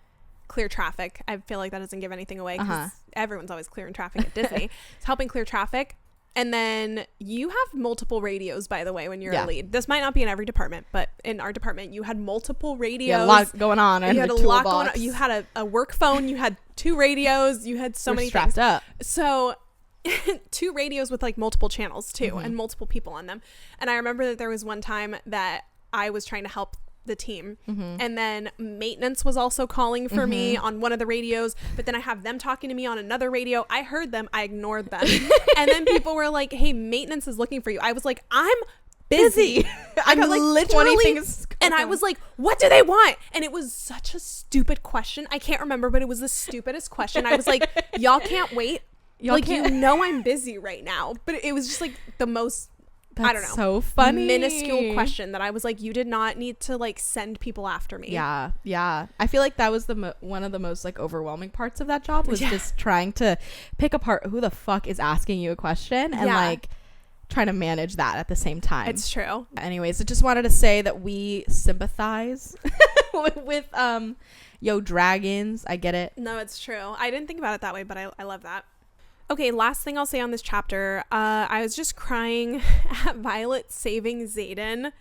Speaker 2: clear traffic. I feel like that doesn't give anything away because everyone's always clearing traffic at Disney. It's helping clear traffic. And then you have multiple radios, by the way, when you're a lead. This might not be in every department, but in our department, you had multiple radios.
Speaker 1: Yeah, a lot going on.
Speaker 2: You had a lot going on. You had a work phone. You had 2 radios. You had so many
Speaker 1: strapped
Speaker 2: things.
Speaker 1: Up.
Speaker 2: So 2 radios with like multiple channels too, and multiple people on them. And I remember that there was one time that I was trying to help the team, and then maintenance was also calling for me on one of the radios, but then I have them talking to me on another radio. I heard them, I ignored them. And then people were like, hey, maintenance is looking for you. I was like, I'm busy.
Speaker 1: I got like literally 20 things
Speaker 2: and I was like, what do they want? And it was such a stupid question. I can't remember, but it was the stupidest question. I was like, y'all can't wait. You know I'm busy right now. But it was just like the most, I don't know,
Speaker 1: so funny,
Speaker 2: minuscule question that I was like, you did not need to like send people after me.
Speaker 1: Yeah. I feel like that was one of the most like overwhelming parts of that job was just trying to pick apart who the fuck is asking you a question and like trying to manage that at the same time.
Speaker 2: It's true.
Speaker 1: Anyways, I just wanted to say that we sympathize with yo dragons. I get it.
Speaker 2: No, it's true. I didn't think about it that way, but I love that. Okay, last thing I'll say on this chapter, I was just crying at Violet saving Xaden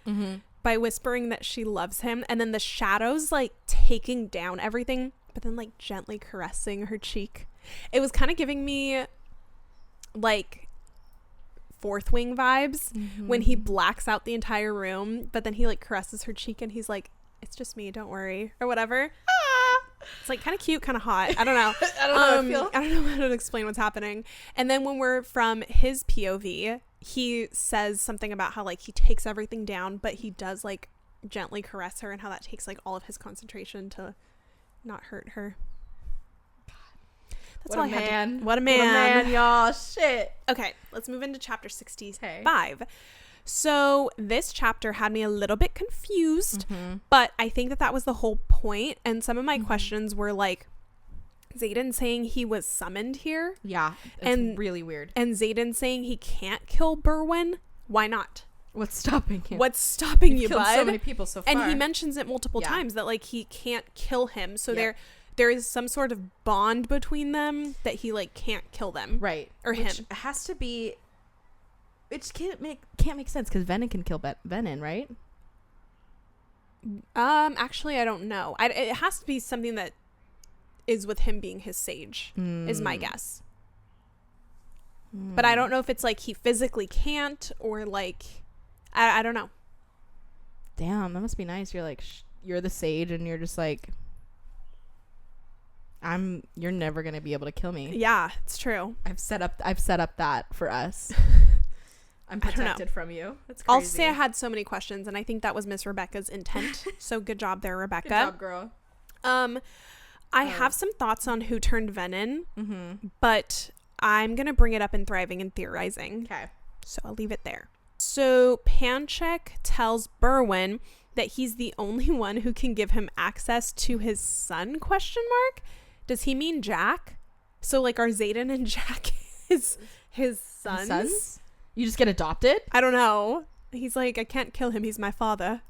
Speaker 2: by whispering that she loves him, and then the shadows like taking down everything, but then like gently caressing her cheek. It was kind of giving me like Fourth Wing vibes when he blacks out the entire room, but then he like caresses her cheek and he's like, it's just me, don't worry, or whatever. It's like kind of cute, kind of hot. I don't know. I don't know how to explain what's happening. And then when we're from his POV, he says something about how like he takes everything down, but he does like gently caress her, and how that takes like all of his concentration to not hurt her. That's
Speaker 1: what
Speaker 2: all
Speaker 1: a
Speaker 2: I had.
Speaker 1: man.
Speaker 2: What a man.
Speaker 1: What a man, y'all. Shit.
Speaker 2: Okay, let's move into chapter 65. So this chapter had me a little bit confused, but I think that was the whole point. And some of my questions were like, Xaden saying he was summoned here.
Speaker 1: Yeah, it's really weird.
Speaker 2: And Xaden saying he can't kill Berwin. Why not?
Speaker 1: What's stopping him?
Speaker 2: What's stopping you,
Speaker 1: killed
Speaker 2: bud?
Speaker 1: So many people so far.
Speaker 2: And he mentions it multiple times that like he can't kill him. So there is some sort of bond between them that he like can't kill them.
Speaker 1: Right.
Speaker 2: Or
Speaker 1: Which
Speaker 2: him.
Speaker 1: Has to be. It just can't make sense because Venin can kill Venin, right?
Speaker 2: Actually, I don't know. It has to be something that is with him being his sage, is my guess. But I don't know if it's like he physically can't or like, I don't know.
Speaker 1: Damn, that must be nice. You're like, you're the sage and you're just like, you're never going to be able to kill me.
Speaker 2: Yeah, it's true.
Speaker 1: I've set up that for us. I'm protected from you. That's crazy.
Speaker 2: I'll say I had so many questions, and I think that was Miss Rebecca's intent. So good job there, Rebecca.
Speaker 1: Good job, girl.
Speaker 2: I have some thoughts on who turned Venin, but I'm going to bring it up in Thriving and Theorizing. Okay. So I'll leave it there. So Panchek tells Berwin that he's the only one who can give him access to his son, ? Does he mean Jack? So like are Xaden and Jack his sons?
Speaker 1: You just get adopted?
Speaker 2: I don't know. He's like, I can't kill him. He's my father.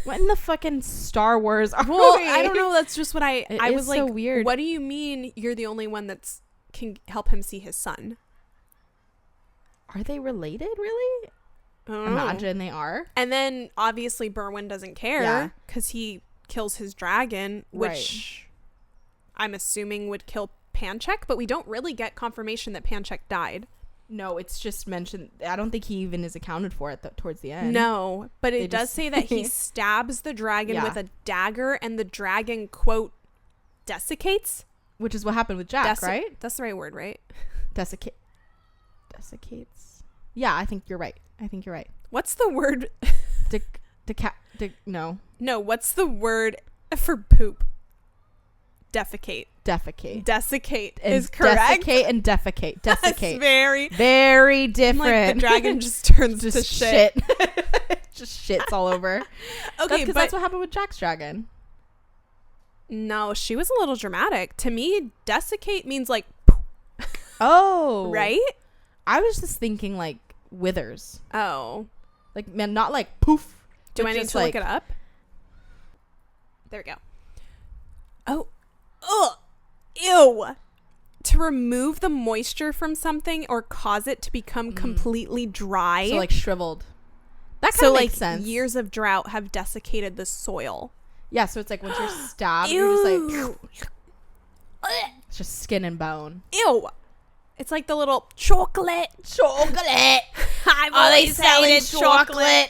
Speaker 1: What in the fucking Star Wars are we?
Speaker 2: I don't know. That's just what I was like.
Speaker 1: So weird.
Speaker 2: What do you mean you're the only one that's can help him see his son?
Speaker 1: Are they related, really? Imagine they are.
Speaker 2: And then obviously Berwin doesn't care because he kills his dragon, which I'm assuming would kill Panchek, but we don't really get confirmation that Panchek died.
Speaker 1: No, it's just mentioned. I don't think he even is accounted for towards the end.
Speaker 2: No, but it does say that he stabs the dragon with a dagger, and the dragon, quote, desiccates.
Speaker 1: Which is what happened with Jack, right?
Speaker 2: That's the right word, right?
Speaker 1: Desiccates. Yeah, I think you're right.
Speaker 2: What's the word?
Speaker 1: No.
Speaker 2: No, what's the word for poop? Defecate. Desiccate is correct.
Speaker 1: Desiccate and defecate.
Speaker 2: That's very,
Speaker 1: very different.
Speaker 2: Like the dragon just turns to shit.
Speaker 1: Just shits all over. Okay, because that's what happened with Jack's dragon.
Speaker 2: No, she was a little dramatic. To me, desiccate means like
Speaker 1: Oh.
Speaker 2: Right?
Speaker 1: I was just thinking like withers.
Speaker 2: Oh.
Speaker 1: Like, man, not like poof.
Speaker 2: Do I need to look it up? There we go. Oh. Ugh. Ew. To remove the moisture from something or cause it to become completely dry.
Speaker 1: So like shriveled. That kind of makes sense.
Speaker 2: Years of drought have desiccated the soil.
Speaker 1: Yeah, so it's like once you're stabbed, you're just like it's just skin and bone.
Speaker 2: Ew. It's like the little chocolate.
Speaker 1: I've
Speaker 2: always
Speaker 1: selling
Speaker 2: hated
Speaker 1: chocolate.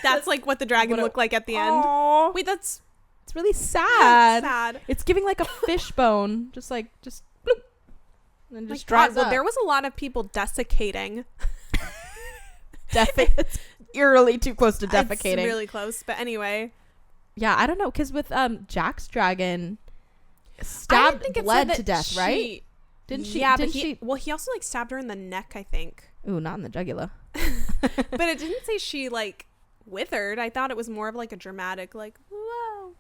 Speaker 2: That's like what the dragon looked like at the end.
Speaker 1: Aww.
Speaker 2: Wait, that's
Speaker 1: It's really sad.
Speaker 2: sad.
Speaker 1: It's giving like a fish bone, just bloop, and just
Speaker 2: God,
Speaker 1: dries up.
Speaker 2: there was a lot of people desiccating.
Speaker 1: It's eerily too close to defecating.
Speaker 2: It's really close, but anyway.
Speaker 1: Yeah, I don't know, because with Jack's dragon, bled to death, right? Didn't she?
Speaker 2: Yeah,
Speaker 1: didn't
Speaker 2: but
Speaker 1: she?
Speaker 2: Well, he also like stabbed her in the neck, I think.
Speaker 1: Ooh, not in the jugular.
Speaker 2: But it didn't say she like withered. I thought it was more of like a dramatic like whoa,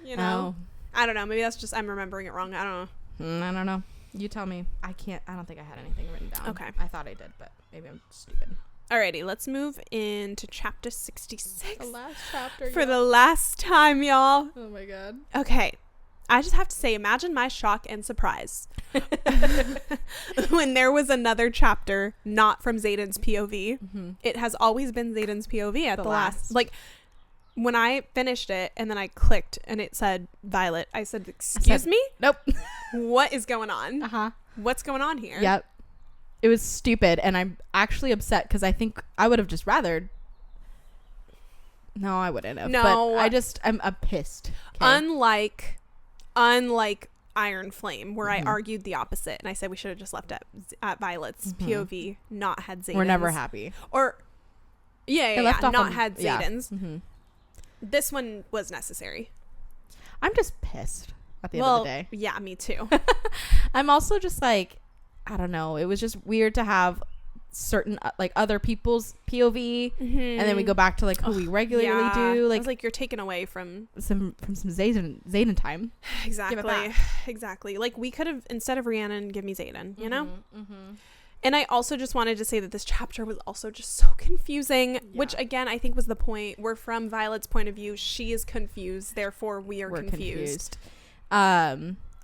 Speaker 2: you know. I don't know. Maybe that's just I'm remembering it wrong. I don't know.
Speaker 1: I don't know. You tell me. I don't think I had anything written down.
Speaker 2: Okay.
Speaker 1: I thought I did, but maybe I'm stupid.
Speaker 2: Alrighty, let's move into chapter 66.
Speaker 1: The last chapter.
Speaker 2: For the last time, y'all.
Speaker 1: Oh my god.
Speaker 2: Okay. I just have to say, imagine my shock and surprise when there was another chapter not from Xaden's POV. Mm-hmm. It has always been Xaden's POV at the last. Like, when I finished it and then I clicked and it said Violet, I said, excuse me?
Speaker 1: Nope.
Speaker 2: What is going on?
Speaker 1: Uh-huh.
Speaker 2: What's going on here?
Speaker 1: Yep. It was stupid, and I'm actually upset because I think I would have just rathered. No, I wouldn't have.
Speaker 2: No.
Speaker 1: But I'm pissed.
Speaker 2: Okay? Unlike Iron Flame, where I argued the opposite, and I said we should have just left at Violet's POV, not had Xaden's.
Speaker 1: We're never happy.
Speaker 2: Or, not had Xaden's.
Speaker 1: Yeah. Mm-hmm.
Speaker 2: This one was necessary.
Speaker 1: I'm just pissed at the end of the day.
Speaker 2: Yeah, me too.
Speaker 1: I'm also just like, I don't know. It was just weird to have certain like other people's POV, and then we go back to like who we regularly do. Like,
Speaker 2: I was like, you're taken away from
Speaker 1: some Xaden time.
Speaker 2: Exactly. Like we could have, instead of Rhiannon, give me Xaden. You know. And I also just wanted to say that this chapter was also just so confusing, which again I think was the point. We're from Violet's point of view. She is confused, therefore we're confused.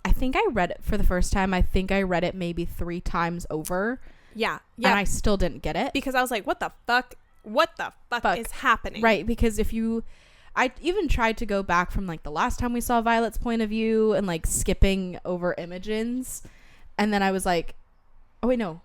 Speaker 1: I think I read it for the first time. I think I read it maybe 3 times over.
Speaker 2: Yeah.
Speaker 1: And I still didn't get it.
Speaker 2: Because I was like, what the fuck is happening?
Speaker 1: Right. Because I even tried to go back from like the last time we saw Violet's point of view and like skipping over Imogen's. And then I was like, oh wait, no.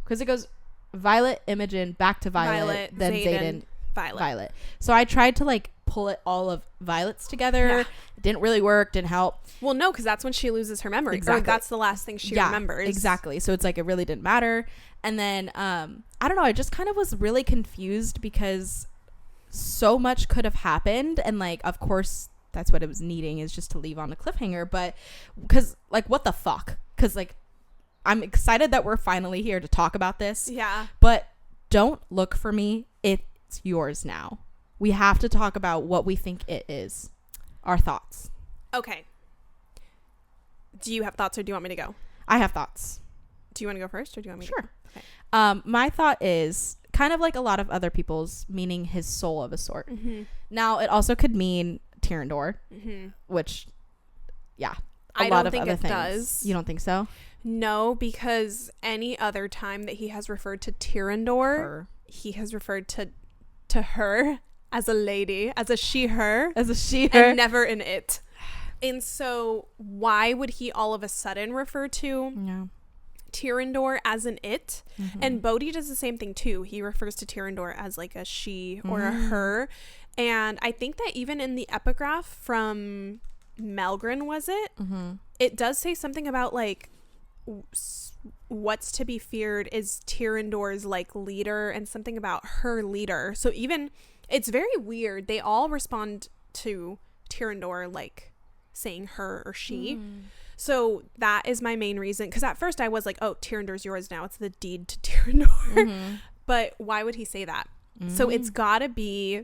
Speaker 1: Because it goes Violet, Imogen, back to Violet, then Xaden, Violet. So I tried to like pull it all of Violet's together. Yeah. It didn't really work, didn't help.
Speaker 2: Well, no, because that's when she loses her memory.
Speaker 1: Exactly.
Speaker 2: Or that's the last thing she remembers.
Speaker 1: Exactly. So it's like it really didn't matter. And then I don't know, I just kind of was really confused because so much could have happened, and like of course that's what it was needing, is just to leave on a cliffhanger. But because like what the fuck? Because like I'm excited that we're finally here to talk about this.
Speaker 2: Yeah.
Speaker 1: But don't look for me. It's yours now. We have to talk about what we think it is. Our thoughts.
Speaker 2: Okay. Do you have thoughts or do you want me to go?
Speaker 1: I have thoughts.
Speaker 2: Do you want to go first or do you want me to go?
Speaker 1: Okay. My thought is kind of like a lot of other people's, meaning his soul of a sort. Mm-hmm. Now, it also could mean Tyrandor, which, a lot of other things. Does. You don't think so?
Speaker 2: No, because any other time that he has referred to Tyrandor, he has referred to her as a lady, as a she-her. And never an it. And so why would he all of a sudden refer to Tyrandor as an it? Mm-hmm. And Bodhi does the same thing too. He refers to Tyrandor as like a she or a her. And I think that even in the epigraph from Melgren, was it? Mm-hmm. It does say something about like what's to be feared is Tyrandor's like leader, and something about her leader. So even it's very weird. They all respond to Tyrandor like saying her or she. So that is my main reason, because at first I was like, oh, Tyrandor's yours now, it's the deed to Tyrandor. But why would he say that? So it's gotta be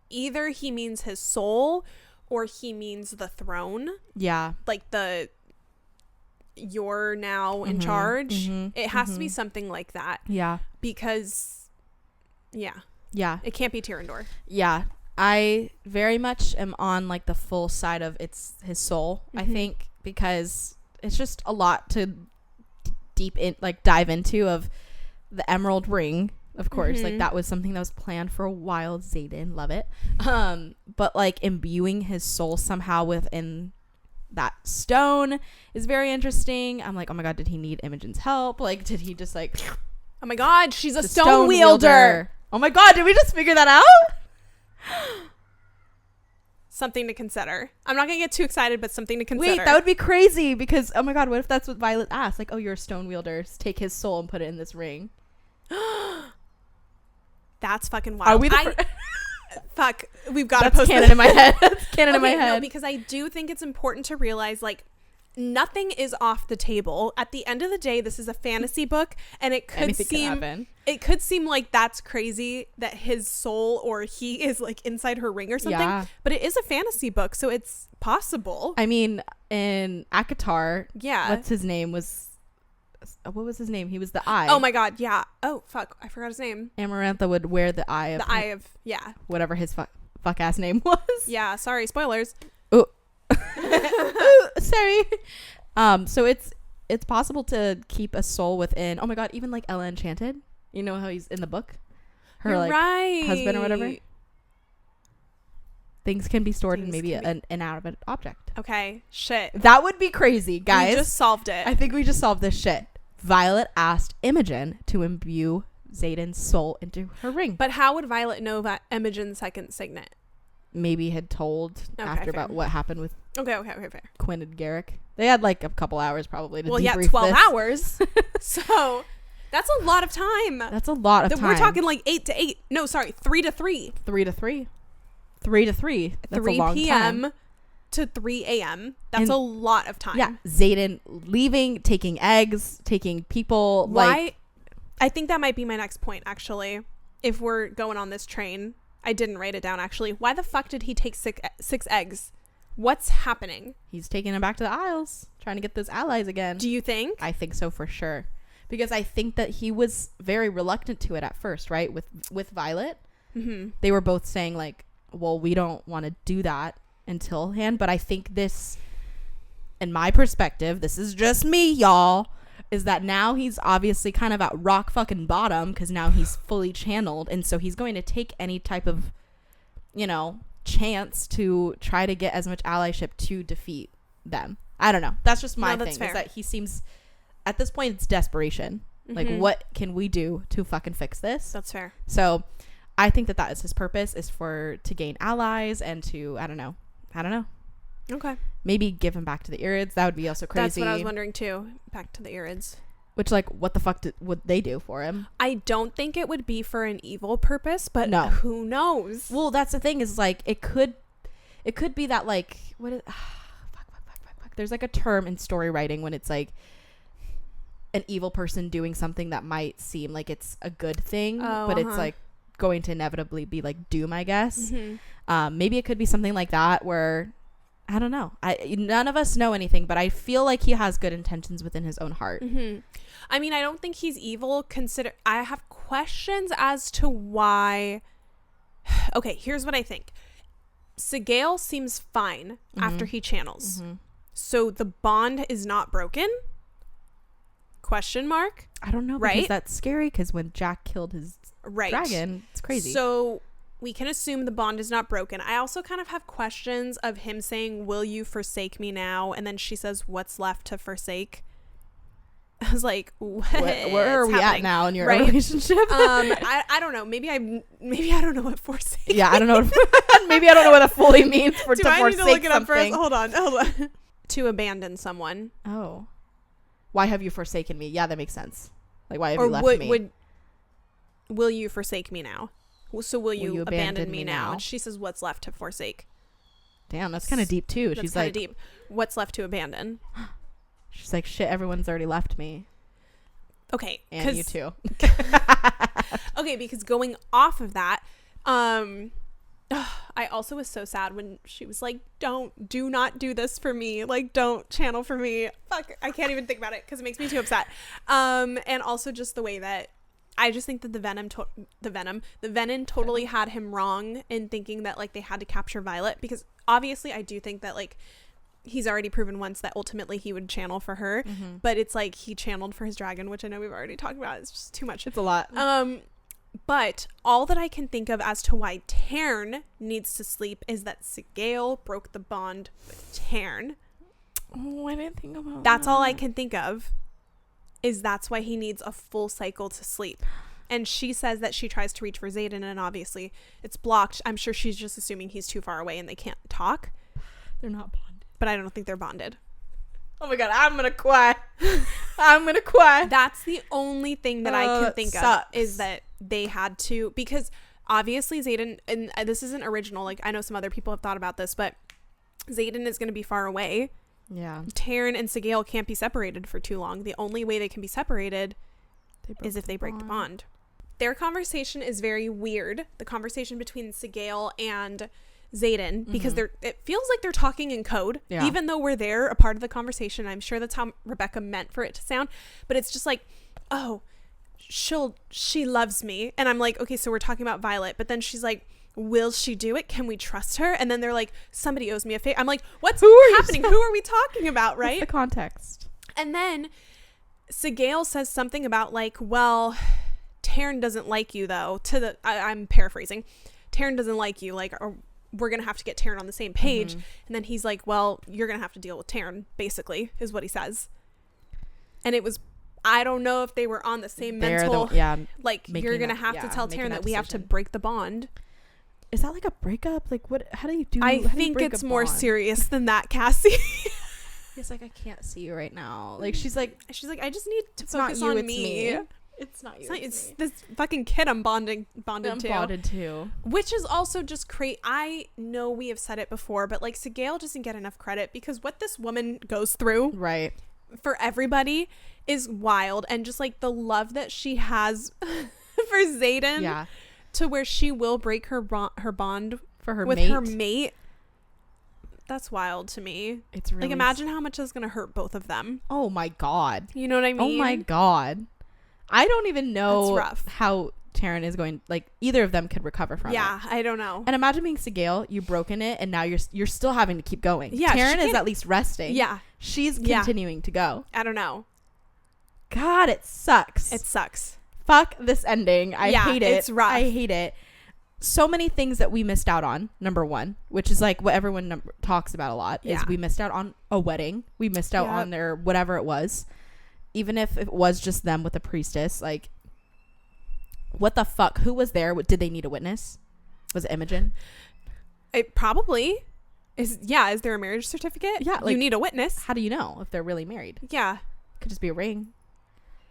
Speaker 2: either he means his soul or he means the throne.
Speaker 1: Yeah.
Speaker 2: Like you're now in charge. It has to be something like that.
Speaker 1: Yeah.
Speaker 2: Because, yeah. It can't be Tyrandor.
Speaker 1: Yeah. I very much am on like the full side of it's his soul, I think, because it's just a lot to dive into of the Emerald Ring, of course. Like that was something that was planned for a while. Xaden, love it. But like imbuing his soul somehow within that stone is very interesting. I'm like, oh my god, did he need Imogen's help? Like, did he just like,
Speaker 2: oh my god, she's a stone wielder.
Speaker 1: Oh my god, did we just figure that out?
Speaker 2: Something to consider. I'm not gonna get too excited, but something to consider.
Speaker 1: Wait, that would be crazy because, oh my god, what if that's what Violet asked? Like, oh, you're a stone wielder, take his soul and put it in this ring.
Speaker 2: That's fucking wild.
Speaker 1: Are we
Speaker 2: fuck, we've got to
Speaker 1: That's
Speaker 2: post
Speaker 1: canon
Speaker 2: this.
Speaker 1: in my head. That's canon in my head.
Speaker 2: No, because I do think it's important to realize, like, nothing is off the table. At the end of the day, this is a fantasy book, and it could seem like that's crazy that his soul or he is like inside her ring or something. Yeah. But it is a fantasy book, so it's possible.
Speaker 1: I mean, in Akatar,
Speaker 2: yeah,
Speaker 1: what was his name? He was the eye.
Speaker 2: Oh my god, yeah. Oh fuck, I forgot his name.
Speaker 1: Amarantha would wear the eye of
Speaker 2: yeah,
Speaker 1: whatever his fuck ass name was.
Speaker 2: Yeah, sorry, spoilers.
Speaker 1: Ooh, sorry. So it's possible to keep a soul within. Oh my god, even like Ella Enchanted. You know how he's in the book, her
Speaker 2: You're
Speaker 1: like
Speaker 2: right.
Speaker 1: husband or whatever. Things can be stored in maybe an inanimate object.
Speaker 2: Okay, shit.
Speaker 1: That would be crazy, guys.
Speaker 2: We just solved it.
Speaker 1: I think we just solved this shit. Violet asked Imogen to imbue Xaden's soul into her ring.
Speaker 2: But how would Violet know that Imogen's second signet?
Speaker 1: Maybe had told after about what happened with
Speaker 2: fair.
Speaker 1: Quinn and Garrick. They had like a couple hours probably to debrief
Speaker 2: 12
Speaker 1: this.
Speaker 2: hours. So that's a lot of time.
Speaker 1: That's a lot of time.
Speaker 2: We're talking like 8 to 8. No, sorry, 3 to 3.
Speaker 1: 3 to 3. 3 to 3. That's
Speaker 2: 3
Speaker 1: a long
Speaker 2: p.m.
Speaker 1: time.
Speaker 2: to 3 a.m. That's a lot of time.
Speaker 1: Yeah. Xaden leaving, taking eggs, taking people.
Speaker 2: Why? I think that might be my next point, actually. If we're going on this train. I didn't write it down, actually. Why the fuck did he take six eggs? What's happening? He's
Speaker 1: taking them back to the Isles, trying to get those allies again.
Speaker 2: Do you think?
Speaker 1: I think so for sure. Because I think that he was very reluctant to it at first, right? With Violet. Mm-hmm. They were both saying like, well, we don't want to do that until hand. But I think this, in my perspective, this is just me, y'all, is that now he's obviously kind of at rock fucking bottom because now he's fully channeled. And so he's going to take any type of, chance to try to get as much allyship to defeat them. I don't know. That's just my thing. Fair. Is that he seems, at this point, it's desperation. Mm-hmm. Like, what can we do to fucking fix this?
Speaker 2: That's fair.
Speaker 1: So I think that is his purpose, is to gain allies and to, I don't know.
Speaker 2: Okay.
Speaker 1: Maybe give him back to the Irids. That would be also crazy.
Speaker 2: That's what I was wondering too. Back to the Irids.
Speaker 1: Which, like, what the fuck would they do for him?
Speaker 2: I don't think it would be for an evil purpose, but
Speaker 1: no.
Speaker 2: Who knows?
Speaker 1: Well, that's the thing, is like it could be that, like, what is fuck. There's like a term in story writing when it's like an evil person doing something that might seem like it's a good thing, but it's like going to inevitably be like doom, I guess. Mm-hmm. Maybe it could be something like that where, I don't know. None of us know anything, but I feel like he has good intentions within his own heart.
Speaker 2: Mm-hmm. I mean, I don't think he's evil. I have questions as to why. Okay, here's what I think. Sigale seems fine after he channels. Mm-hmm. So the bond is not broken? Question mark?
Speaker 1: I don't know, because that's scary, because when Jack killed his dragon, it's crazy.
Speaker 2: So we can assume the bond is not broken. I also kind of have questions of him saying, will you forsake me now? And then she says, what's left to forsake? I was like,
Speaker 1: where are we at now in your relationship?
Speaker 2: I don't know. Maybe I don't know what forsake.
Speaker 1: Yeah, I don't know. Maybe I don't know what it fully means to forsake something.
Speaker 2: Do I need to look it up first? Hold on. To abandon someone.
Speaker 1: Oh. Why have you forsaken me? Yeah, that makes sense. Like, why have you left me?
Speaker 2: Will you forsake me now? So will you abandon me now? And she says, what's left to forsake?
Speaker 1: Damn, that's kind of deep too. She's like,
Speaker 2: deep. What's left to abandon?
Speaker 1: She's like, shit, everyone's already left me.
Speaker 2: Okay.
Speaker 1: And you too.
Speaker 2: Okay, because going off of that, I also was so sad when she was like, do not do this for me. Like, don't channel for me. Fuck, I can't even think about it because it makes me too upset. And also just the way that I just think that the Venom totally had him wrong in thinking that like they had to capture Violet, because obviously I do think that like he's already proven once that ultimately he would channel for her, but it's like he channeled for his dragon, which I know we've already talked about. It's just too much.
Speaker 1: It's a lot.
Speaker 2: But all that I can think of as to why Tairn needs to sleep is that Sigale broke the bond with Tairn.
Speaker 1: Oh, I didn't think about
Speaker 2: That's
Speaker 1: that.
Speaker 2: all I can think of, is that's why he needs a full cycle to sleep. And she says that she tries to reach for Xaden, and obviously it's blocked. I'm sure she's just assuming he's too far away and they can't talk.
Speaker 1: They're not bonded.
Speaker 2: But I don't think they're bonded.
Speaker 1: Oh my god, I'm gonna cry. I'm gonna cry.
Speaker 2: That's the only thing that I can think of, is that they had to, because obviously Xaden, and this isn't original, like I know some other people have thought about this, but Xaden is going to be far away.
Speaker 1: Yeah.
Speaker 2: Tairn and Sigale can't be separated for too long. The only way they can be separated is if they break the bond. Their conversation is very weird. The conversation between Sigale and Xaden, because it feels like they're talking in code, even though we're there a part of the conversation. I'm sure that's how Rebecca meant for it to sound, but it's just like, oh, she loves me, and I'm like, okay, so we're talking about Violet, but then she's like, will she do it? Can we trust her? And then they're like, somebody owes me a favor. I'm like, what's happening? Who are we talking about? Right?
Speaker 1: What's the context?
Speaker 2: And then Sigale says something about like, well, Tairn doesn't like you though. I'm paraphrasing. Tairn doesn't like you. Like, or we're gonna have to get Tairn on the same page. And then he's like, well, you're gonna have to deal with Tairn, basically, is what he says. And it was, I don't know if they were on the same mental, like, you're gonna have to tell Tairn that we have to break the bond.
Speaker 1: Is that like a breakup? Like, what? How do you do?
Speaker 2: I think it's more serious than that, Cassie.
Speaker 1: He's like, I can't see you right now. Like, she's like,
Speaker 2: I just need to focus on me.
Speaker 1: It's not you.
Speaker 2: It's this fucking kid I'm bonded
Speaker 1: to.
Speaker 2: Which is also just I know we have said it before, but like Sigale doesn't get enough credit, because what this woman goes through,
Speaker 1: right,
Speaker 2: for everybody is wild, and just like the love that she has for Xaden, to where she will break her bond
Speaker 1: for her
Speaker 2: with
Speaker 1: mate.
Speaker 2: her mate. That's wild to me.
Speaker 1: It's really
Speaker 2: like, imagine how much that's gonna hurt both of them.
Speaker 1: Oh my god.
Speaker 2: You know what I mean?
Speaker 1: Oh my god. I don't even know
Speaker 2: That's rough.
Speaker 1: how Tairn is going, like, either of them could recover from it.
Speaker 2: Yeah, I don't know.
Speaker 1: And imagine being Sigale, you've broken it, and now you're still having to keep going.
Speaker 2: Yeah,
Speaker 1: Tairn is at least resting.
Speaker 2: Yeah.
Speaker 1: She's continuing to go.
Speaker 2: I don't know.
Speaker 1: God, it sucks.
Speaker 2: It sucks.
Speaker 1: Fuck this ending. I hate it.
Speaker 2: It's rough.
Speaker 1: I hate it. So many things that we missed out on, number one, which is like what everyone talks about a lot, is we missed out on a wedding. We missed out on their whatever it was. Even if it was just them with a priestess, like, what the fuck? Who was there? Did they need a witness? Was it Imogen?
Speaker 2: It probably is. Yeah. Is there a marriage certificate?
Speaker 1: Yeah. Like,
Speaker 2: you need a witness.
Speaker 1: How do you know if they're really married?
Speaker 2: Yeah.
Speaker 1: Could just be a ring.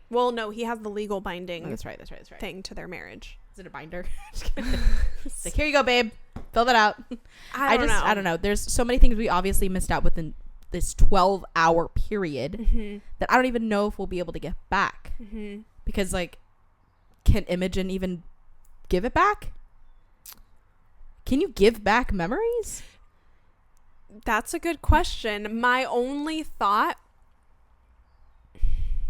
Speaker 2: Well, no, he has the legal binding.
Speaker 1: Oh, that's right.
Speaker 2: Thing to their marriage.
Speaker 1: Is it a binder? Like, here you go, babe. Fill that out. I don't know. There's so many things we obviously missed out within this 12-hour period that I don't even know if we'll be able to get back, because, like, can Imogen even give it back? Can you give back memories?
Speaker 2: That's a good question. My only thought,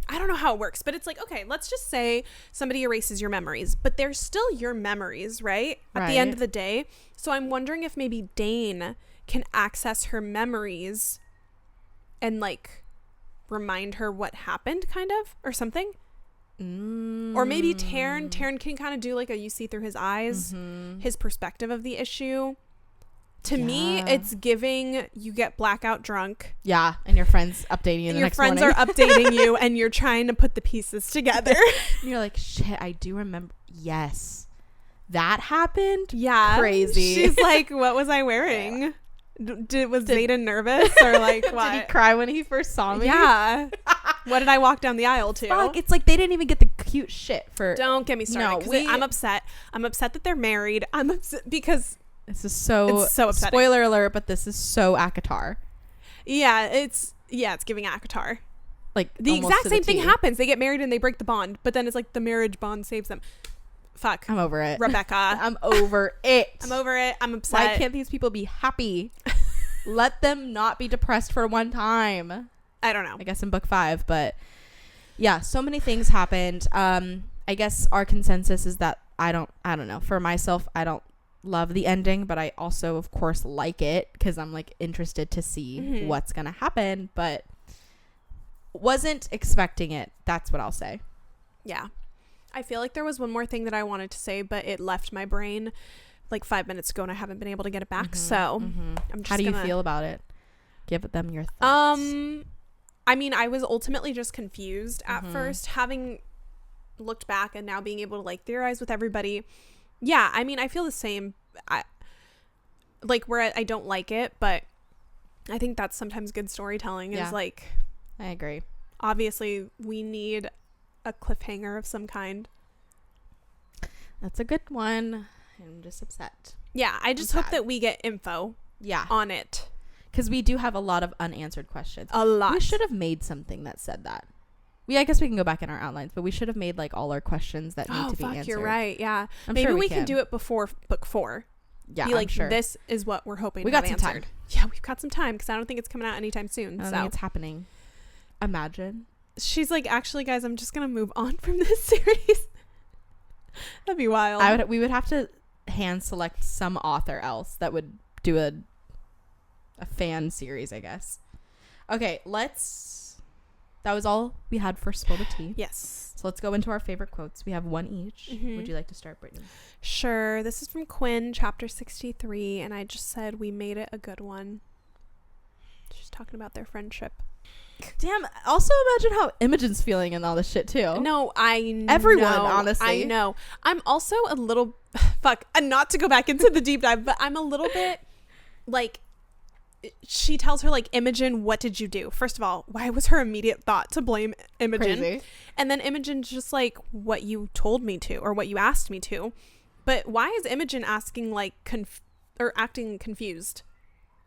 Speaker 2: I don't know how it works, but it's like, okay, let's just say somebody erases your memories, but they're still your memories, right? At the end of the day. So I'm wondering if maybe Dane can access her memories and, like, remind her what happened, kind of, or something. Or maybe Tairn can kind of do like a you see through his eyes, his perspective of the issue. To me, it's giving you get blackout drunk.
Speaker 1: Yeah, and your friends updating you the next morning.
Speaker 2: Your friends are updating you, and you're trying to put the pieces together.
Speaker 1: And you're like, shit, I do remember. Yes, that happened.
Speaker 2: Yeah,
Speaker 1: crazy.
Speaker 2: She's like, what was I wearing? Yeah. Was Xaden nervous, or like what?
Speaker 1: Did he cry when he first saw me?
Speaker 2: Yeah. What did I walk down the aisle to?
Speaker 1: Fuck, it's like they didn't even get the cute shit for.
Speaker 2: Don't get me started. No, I'm upset. I'm upset that they're married. I'm upset because
Speaker 1: this is so
Speaker 2: upsetting.
Speaker 1: Spoiler alert, but this is so ACOTAR.
Speaker 2: Yeah, it's giving ACOTAR.
Speaker 1: Like
Speaker 2: the exact same thing happens. They get married and they break the bond, but then it's like the marriage bond saves them. fuck.
Speaker 1: I'm over it.
Speaker 2: Rebecca.
Speaker 1: I'm over it.
Speaker 2: I'm over it. I'm upset.
Speaker 1: Why can't these people be happy? Let them not be depressed for one time.
Speaker 2: I don't know.
Speaker 1: I guess in book 5, but yeah, so many things happened. I guess our consensus is that I don't know. For myself, I don't love the ending, but I also, of course, like it because I'm like interested to see what's gonna happen, but wasn't expecting it. That's what I'll say.
Speaker 2: Yeah. I feel like there was one more thing that I wanted to say, but it left my brain like 5 minutes ago and I haven't been able to get it back. So I'm just
Speaker 1: How do you feel about it? Give them your thoughts.
Speaker 2: I mean, I was ultimately just confused at first, having looked back and now being able to like theorize with everybody. Yeah, I mean, I feel the same. I don't like it, but I think that's sometimes good storytelling is like,
Speaker 1: I agree.
Speaker 2: Obviously, we need a cliffhanger of some kind.
Speaker 1: That's a good one. I'm just upset.
Speaker 2: Yeah, I just hope that we get info on it.
Speaker 1: Because we do have a lot of unanswered questions.
Speaker 2: A lot.
Speaker 1: We should have made something that said that. I guess we can go back in our outlines, but we should have made like all our questions that need to be answered.
Speaker 2: You're right. Yeah.
Speaker 1: Maybe
Speaker 2: sure we can do it before book 4.
Speaker 1: Yeah,
Speaker 2: be like,
Speaker 1: I'm sure.
Speaker 2: This is what we're hoping
Speaker 1: we
Speaker 2: to have
Speaker 1: got some
Speaker 2: answered.
Speaker 1: time.
Speaker 2: Yeah, we've got some time because I don't think it's coming out anytime soon.
Speaker 1: I don't think it's happening. Imagine.
Speaker 2: She's like, actually, guys, I'm just gonna move on from this series. That'd be wild.
Speaker 1: We would have to hand select some author else that would do a fan series, I guess. Okay, that was all we had for Spill the Tea.
Speaker 2: Yes.
Speaker 1: So let's go into our favorite quotes. We have one each. Would you like to start, Brittany?
Speaker 2: Sure. This is from Quinn, chapter 63, and I just said we made it a good one. She's talking about their friendship.
Speaker 1: Damn. Also, imagine how Imogen's feeling and all this shit too.
Speaker 2: No, I know.
Speaker 1: Everyone, honestly.
Speaker 2: I know. I'm also a little and not to go back into the deep dive, but I'm a little bit like, she tells her like, Imogen, what did you do? First of all, why was her immediate thought to blame Imogen?
Speaker 1: Crazy.
Speaker 2: And then Imogen's just like, what you told me to, or what you asked me to. But why is Imogen asking like or acting confused?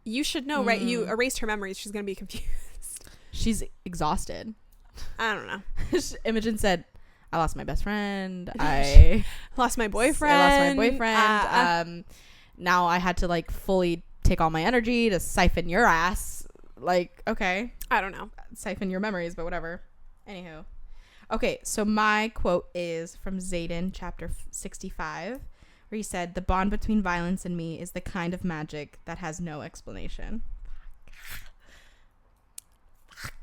Speaker 2: You should know, right? You erased her memories. She's gonna be confused.
Speaker 1: She's exhausted.
Speaker 2: I don't know.
Speaker 1: Imogen said, I lost my best friend. I
Speaker 2: lost my boyfriend.
Speaker 1: I lost my boyfriend. Now I had to like fully take all my energy to siphon your ass. Like, okay.
Speaker 2: I don't know.
Speaker 1: Siphon your memories, but whatever. Anywho. Okay, so my quote is from Xaden, chapter 65, where he said, the bond between violence and me is the kind of magic that has no explanation.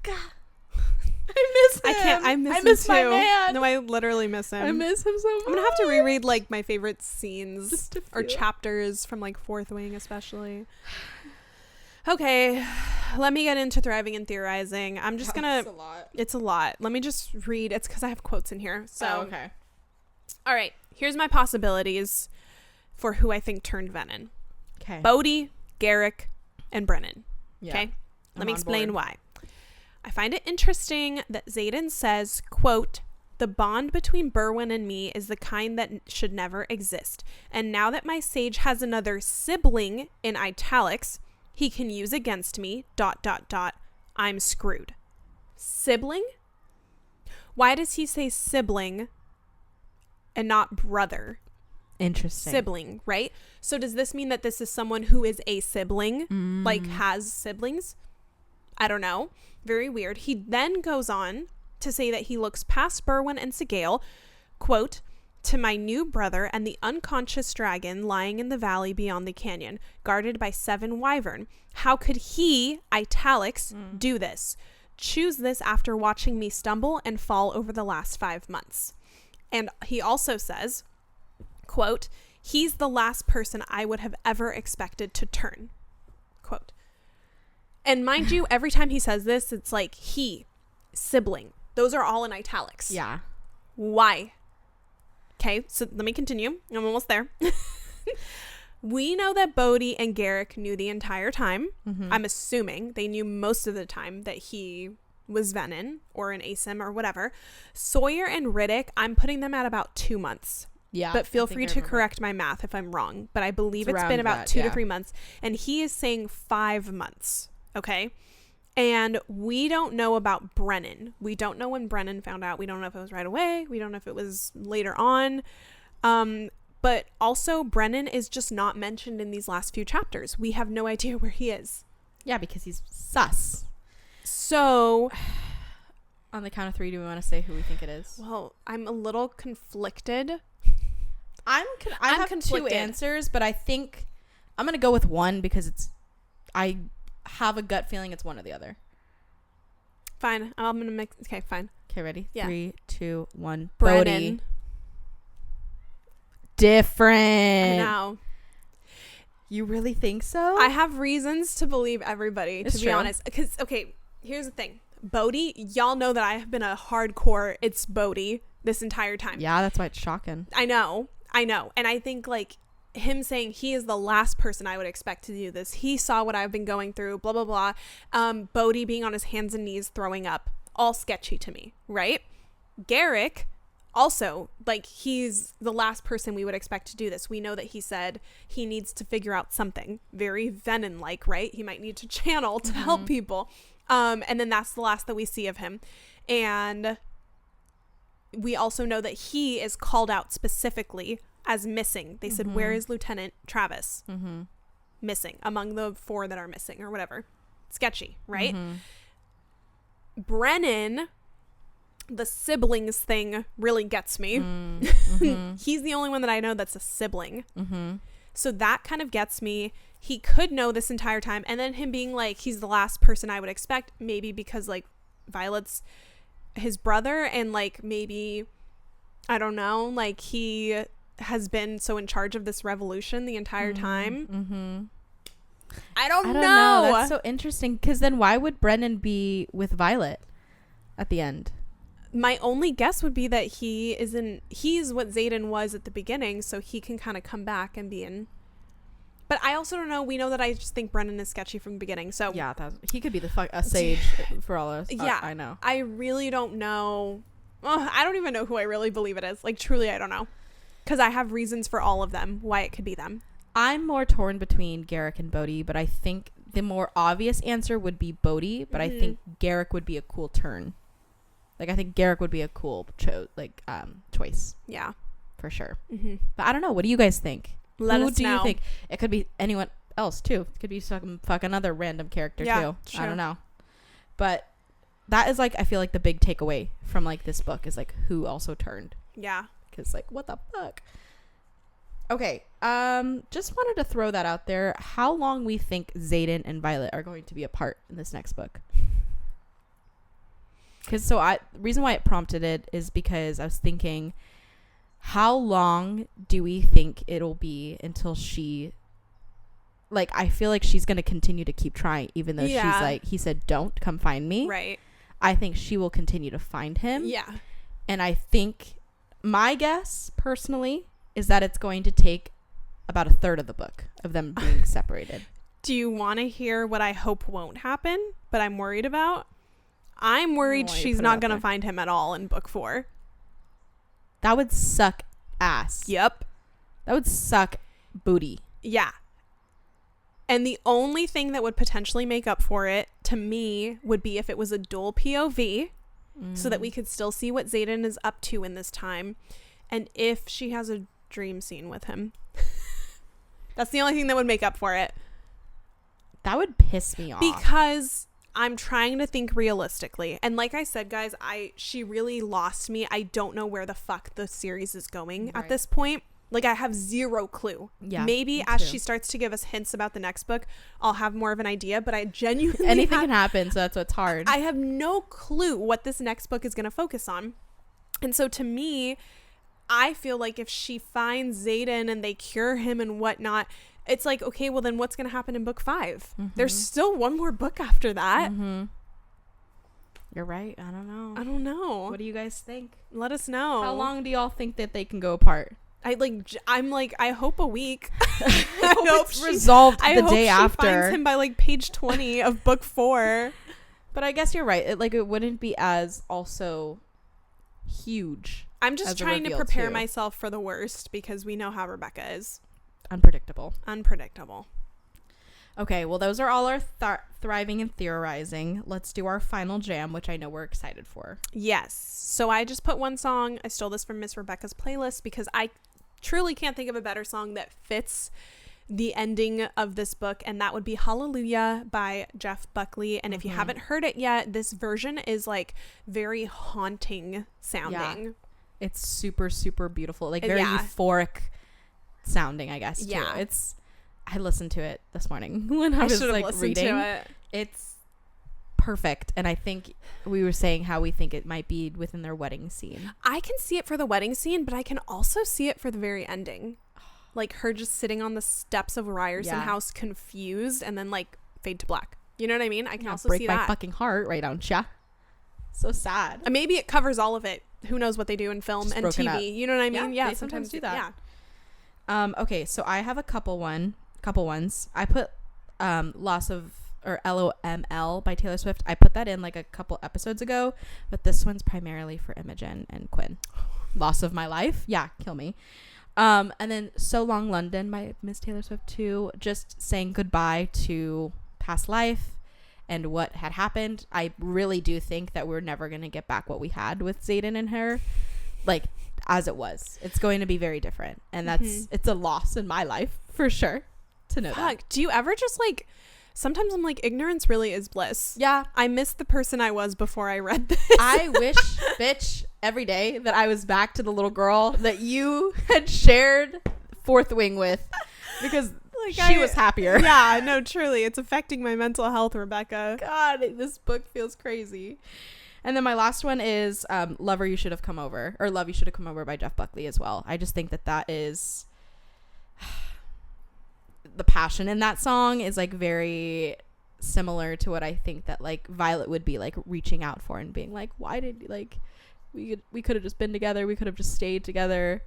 Speaker 1: I miss him.
Speaker 2: I miss him
Speaker 1: my
Speaker 2: too.
Speaker 1: man.
Speaker 2: No, I literally miss him.
Speaker 1: I miss him so much.
Speaker 2: I'm gonna have to reread like my favorite scenes or chapters from like Fourth Wing especially. Okay, let me get into thriving and theorizing. I'm just gonna. It's a lot. Let me just read. It's because I have quotes in here. So
Speaker 1: okay.
Speaker 2: All right. Here's my possibilities for who I think turned Venom.
Speaker 1: Okay.
Speaker 2: Bodhi, Garrick, and Brennan.
Speaker 1: Yeah.
Speaker 2: Okay. Let me explain why. I find it interesting that Xaden says, quote, the bond between Berwyn and me is the kind that should never exist. And now that my sage has another sibling in italics, he can use against me, ... I'm screwed. Sibling? Why does he say sibling and not brother?
Speaker 1: Interesting.
Speaker 2: Sibling, right? So does this mean that this is someone who is a sibling, like has siblings? I don't know. Very weird. He then goes on to say that he looks past Berwyn and Sigale, quote, to my new brother and the unconscious dragon lying in the valley beyond the canyon, guarded by 7 wyvern. How could he, italics, do this? Choose this after watching me stumble and fall over the last 5 months. And he also says, quote, he's the last person I would have ever expected to turn, quote. And mind you, every time he says this, it's like he, sibling. Those are all in italics.
Speaker 1: Yeah.
Speaker 2: Why? Okay, so let me continue. I'm almost there. We know that Bodhi and Garrick knew the entire time. I'm assuming they knew most of the time that he was Venom or an ASIM or whatever. Sawyer and Riddick, I'm putting them at about 2 months.
Speaker 1: Yeah.
Speaker 2: But feel free to correct my math if I'm wrong. But I believe it's been about 2 to 3 months. And he is saying 5 months. Okay. And we don't know about Brennan. We don't know when Brennan found out. We don't know if it was right away. We don't know if it was later on. But also Brennan is just not mentioned in these last few chapters. We have no idea where he is.
Speaker 1: Yeah, because he's sus.
Speaker 2: So
Speaker 1: on the count of 3, do we want to say who we think it is?
Speaker 2: Well, I'm a little conflicted.
Speaker 1: I have conflicted. 2 answers, but I think I'm going to go with one because I have a gut feeling it's one or the other.
Speaker 2: Fine. I'm going to mix. Okay, fine.
Speaker 1: Okay, ready?
Speaker 2: Yeah.
Speaker 1: 3, 2, 1.
Speaker 2: Brennan.
Speaker 1: Bodhi. Different.
Speaker 2: I know.
Speaker 1: You really think so?
Speaker 2: I have reasons to believe everybody, to be honest. Because, okay, here's the thing. Bodhi, y'all know that I have been a hardcore it's Bodhi this entire time.
Speaker 1: Yeah, that's why it's shocking.
Speaker 2: I know. And I think, like, him saying he is the last person I would expect to do this. He saw what I've been going through, blah, blah, blah. Bodhi being on his hands and knees throwing up. All sketchy to me, right? Garrick, also, like, he's the last person we would expect to do this. We know that he said he needs to figure out something very Venom-like, right? He might need to channel to help people. And then that's the last that we see of him. And we also know that he is called out specifically as missing. They said, where is Lieutenant Travis? Missing among the 4 that are missing or whatever. Sketchy, right? Brennan, the siblings thing really gets me. He's the only one that I know that's a sibling. So that kind of gets me. He could know this entire time. And then him being like, he's the last person I would expect. Maybe because, like, Violet's his brother. And, like, maybe, I don't know, like, he has been so in charge of this revolution the entire time. I don't know.
Speaker 1: That's so interesting. Because then why would Brennan be with Violet at the end?
Speaker 2: My only guess would be that he's what Xaden was at the beginning, so he can kind of come back and be in. But I also don't know. We know that I just think Brennan is sketchy from the beginning. So
Speaker 1: yeah, he could be a sage for all of us.
Speaker 2: Yeah,
Speaker 1: I know.
Speaker 2: I really don't know. I don't even know who I really believe it is. Like, truly, I don't know. Because I have reasons for all of them why it could be them.
Speaker 1: I'm more torn between Garrick and Bodhi, but I think the more obvious answer would be Bodhi, but I think Garrick would be a cool turn. Like, I think Garrick would be a cool choice.
Speaker 2: Yeah.
Speaker 1: For sure. But I don't know. What do you guys think?
Speaker 2: Let us know.
Speaker 1: Who do you think? It could be anyone else, too. It could be some fucking other random character, too.
Speaker 2: True.
Speaker 1: I don't know. But that is, like, I feel like the big takeaway from, like, this book is, like, who also turned.
Speaker 2: Yeah.
Speaker 1: Because, like, what the fuck? Okay. Just wanted to throw that out there. How long we think Xaden and Violet are going to be apart in this next book? Because the reason why it prompted it is because I was thinking, how long do we think it'll be until she, like, I feel like she's going to continue to keep trying, even though she's like, he said, don't come find me.
Speaker 2: Right.
Speaker 1: I think she will continue to find him.
Speaker 2: Yeah.
Speaker 1: And I think my guess personally is that it's going to take about a third of the book of them being separated.
Speaker 2: Do you want to hear what I hope won't happen, but I'm worried about? I'm worried she's not going to find him at all in book 4.
Speaker 1: That would suck ass.
Speaker 2: Yep.
Speaker 1: That would suck booty.
Speaker 2: Yeah. And the only thing that would potentially make up for it, to me, would be if it was a dual POV, so that we could still see what Xaden is up to in this time. And if she has a dream scene with him. That's the only thing that would make up for it.
Speaker 1: That would piss me off.
Speaker 2: Because I'm trying to think realistically. And like I said, guys, she really lost me. I don't know where the fuck the series is going at this point. Like, I have zero clue.
Speaker 1: Yeah.
Speaker 2: Maybe as she starts to give us hints about the next book, I'll have more of an idea, but I genuinely
Speaker 1: anything can happen, so that's what's hard.
Speaker 2: I have no clue what this next book is going to focus on. And so to me, I feel like if she finds Xaden and they cure him and whatnot, it's like, okay, well then what's going to happen in book 5? There's still one more book after that.
Speaker 1: You're right. I don't know. What do you guys think?
Speaker 2: Let us know.
Speaker 1: How long do y'all think that they can go apart?
Speaker 2: I hope a week.
Speaker 1: I hope it's resolved the day after. I hope she finds
Speaker 2: him by like page 20 of book 4.
Speaker 1: But I guess you're right. It wouldn't be as also huge.
Speaker 2: I'm just trying to prepare myself for the worst because we know how Rebecca is.
Speaker 1: Unpredictable. Okay, well, those are all our thriving and theorizing. Let's do our final jam, which I know we're excited for.
Speaker 2: Yes. So I just put one song. I stole this from Miss Rebecca's playlist because I truly can't think of a better song that fits the ending of this book, and that would be Hallelujah by Jeff Buckley. And if you haven't heard it yet, this version is like very haunting sounding.
Speaker 1: Yeah. It's super, super beautiful, like very euphoric sounding, I guess, too.
Speaker 2: Yeah.
Speaker 1: I listened to it this morning when I was like reading
Speaker 2: to it.
Speaker 1: It's perfect. And I think we were saying how we think it might be within their wedding scene.
Speaker 2: I can see it for the wedding scene, but I can also see it for the very ending, like her just sitting on the steps of Ryerson House confused, and then like fade to black. You know what I mean? I can also see that.
Speaker 1: Break my fucking heart, right, don't ya? So sad.
Speaker 2: And maybe it covers all of it. Who knows what they do in film and TV? Up. You know what I mean?
Speaker 1: Yeah, sometimes do that. Yeah. Okay, so I have a couple ones. I put Loss of, or LOML by Taylor Swift. I put that in like a couple episodes ago, but this one's primarily for Imogen and Quinn. Loss of My Life. Yeah, kill me. And then So Long London by Miss Taylor Swift too. Just saying goodbye to past life and what had happened. I really do think that we're never going to get back what we had with Xaden and her, like as it was. It's going to be very different, and it's a loss in my life for sure to know that.
Speaker 2: Do you ever just like, sometimes I'm like, ignorance really is bliss.
Speaker 1: Yeah.
Speaker 2: I miss the person I was before I read this.
Speaker 1: I wish, bitch, every day that I was back to the little girl that you had shared Fourth Wing with, because like she was happier.
Speaker 2: Yeah, no, truly. It's affecting my mental health, Rebecca.
Speaker 1: God, this book feels crazy. And then my last one is Lover You Should Have Come Over, or Love You Should Have Come Over by Jeff Buckley as well. I just think that is the passion in that song is like very similar to what I think that like Violet would be like reaching out for and being like, why did like we could have just been together, we could have just stayed together,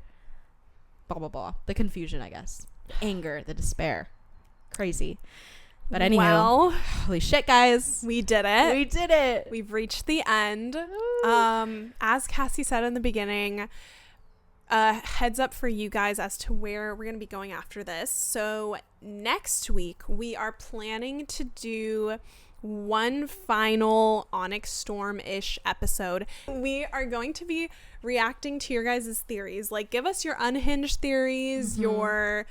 Speaker 1: blah blah blah. The confusion, I guess, the anger, the despair, crazy. But anyhow,
Speaker 2: well,
Speaker 1: holy shit, guys,
Speaker 2: we did it. We've reached the end. As Cassie said in the beginning, heads up for you guys as to where we're going to be going after this. So next week we are planning to do one final Onyx Storm-ish episode. We are going to be reacting to your guys' theories. Like, give us your unhinged theories, your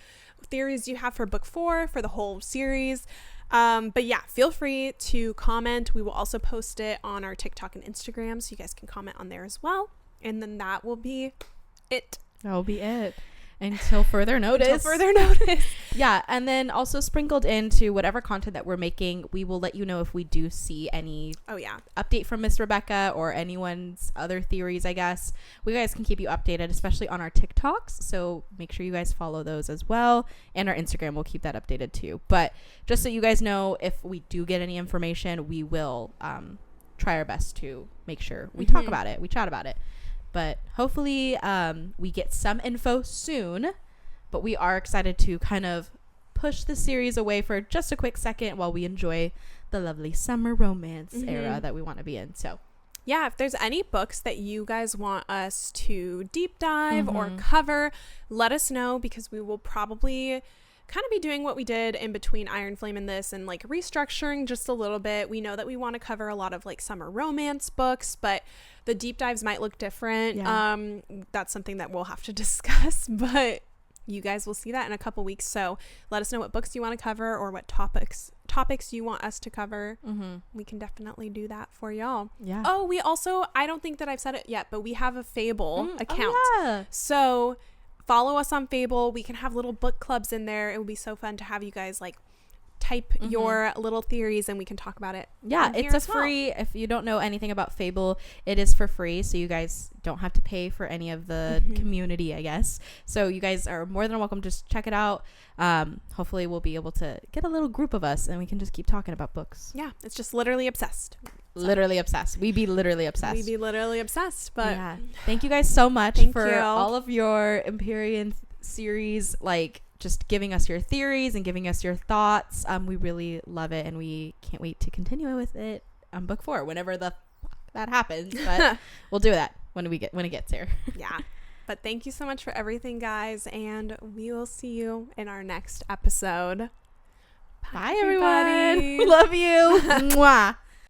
Speaker 2: theories you have for book 4, for the whole series. But yeah, feel free to comment. We will also post it on our TikTok and Instagram, so you guys can comment on there as well. And then that will be it.
Speaker 1: That will be it until further notice. Yeah, and then also sprinkled into whatever content that we're making, we will let you know if we do see any update from Miss Rebecca or anyone's other theories, I guess. We guys can keep you updated, especially on our TikToks, so make sure you guys follow those as well, and our Instagram, we'll keep that updated too. But just so you guys know, if we do get any information, we will try our best to make sure we talk about it, we chat about it. But hopefully we get some info soon. But we are excited to kind of push the series away for just a quick second while we enjoy the lovely summer romance era that we want to be in. So
Speaker 2: yeah, if there's any books that you guys want us to deep dive or cover, let us know, because we will probably kind of be doing what we did in between Iron Flame and this, and like restructuring just a little bit. We know that we want to cover a lot of like summer romance books, but the deep dives might look different. That's something that we'll have to discuss, but you guys will see that in a couple weeks. So let us know what books you want to cover or what topics you want us to cover. We can definitely do that for y'all.
Speaker 1: Yeah.
Speaker 2: Oh, we also, I don't think that I've said it yet, but we have a Fable account.
Speaker 1: Oh, yeah.
Speaker 2: So follow us on Fable. We can have little book clubs in there. It would be so fun to have you guys like type your little theories and we can talk about it.
Speaker 1: Yeah, it's a free, if you don't know anything about Fable, it is for free, so you guys don't have to pay for any of the community, I guess. So you guys are more than welcome to just check it out. Hopefully we'll be able to get a little group of us and we can just keep talking about books.
Speaker 2: Yeah, it's just literally obsessed.
Speaker 1: Literally obsessed. We be literally obsessed.
Speaker 2: But
Speaker 1: yeah, thank you guys so much for all of your Empyrean series, like just giving us your theories and giving us your thoughts. We really love it, and we can't wait to continue with it on book 4 whenever the that happens. But we'll do that when it gets here.
Speaker 2: Yeah. But thank you so much for everything, guys, and we will see you in our next episode.
Speaker 1: Bye everyone. Love you. Mwah.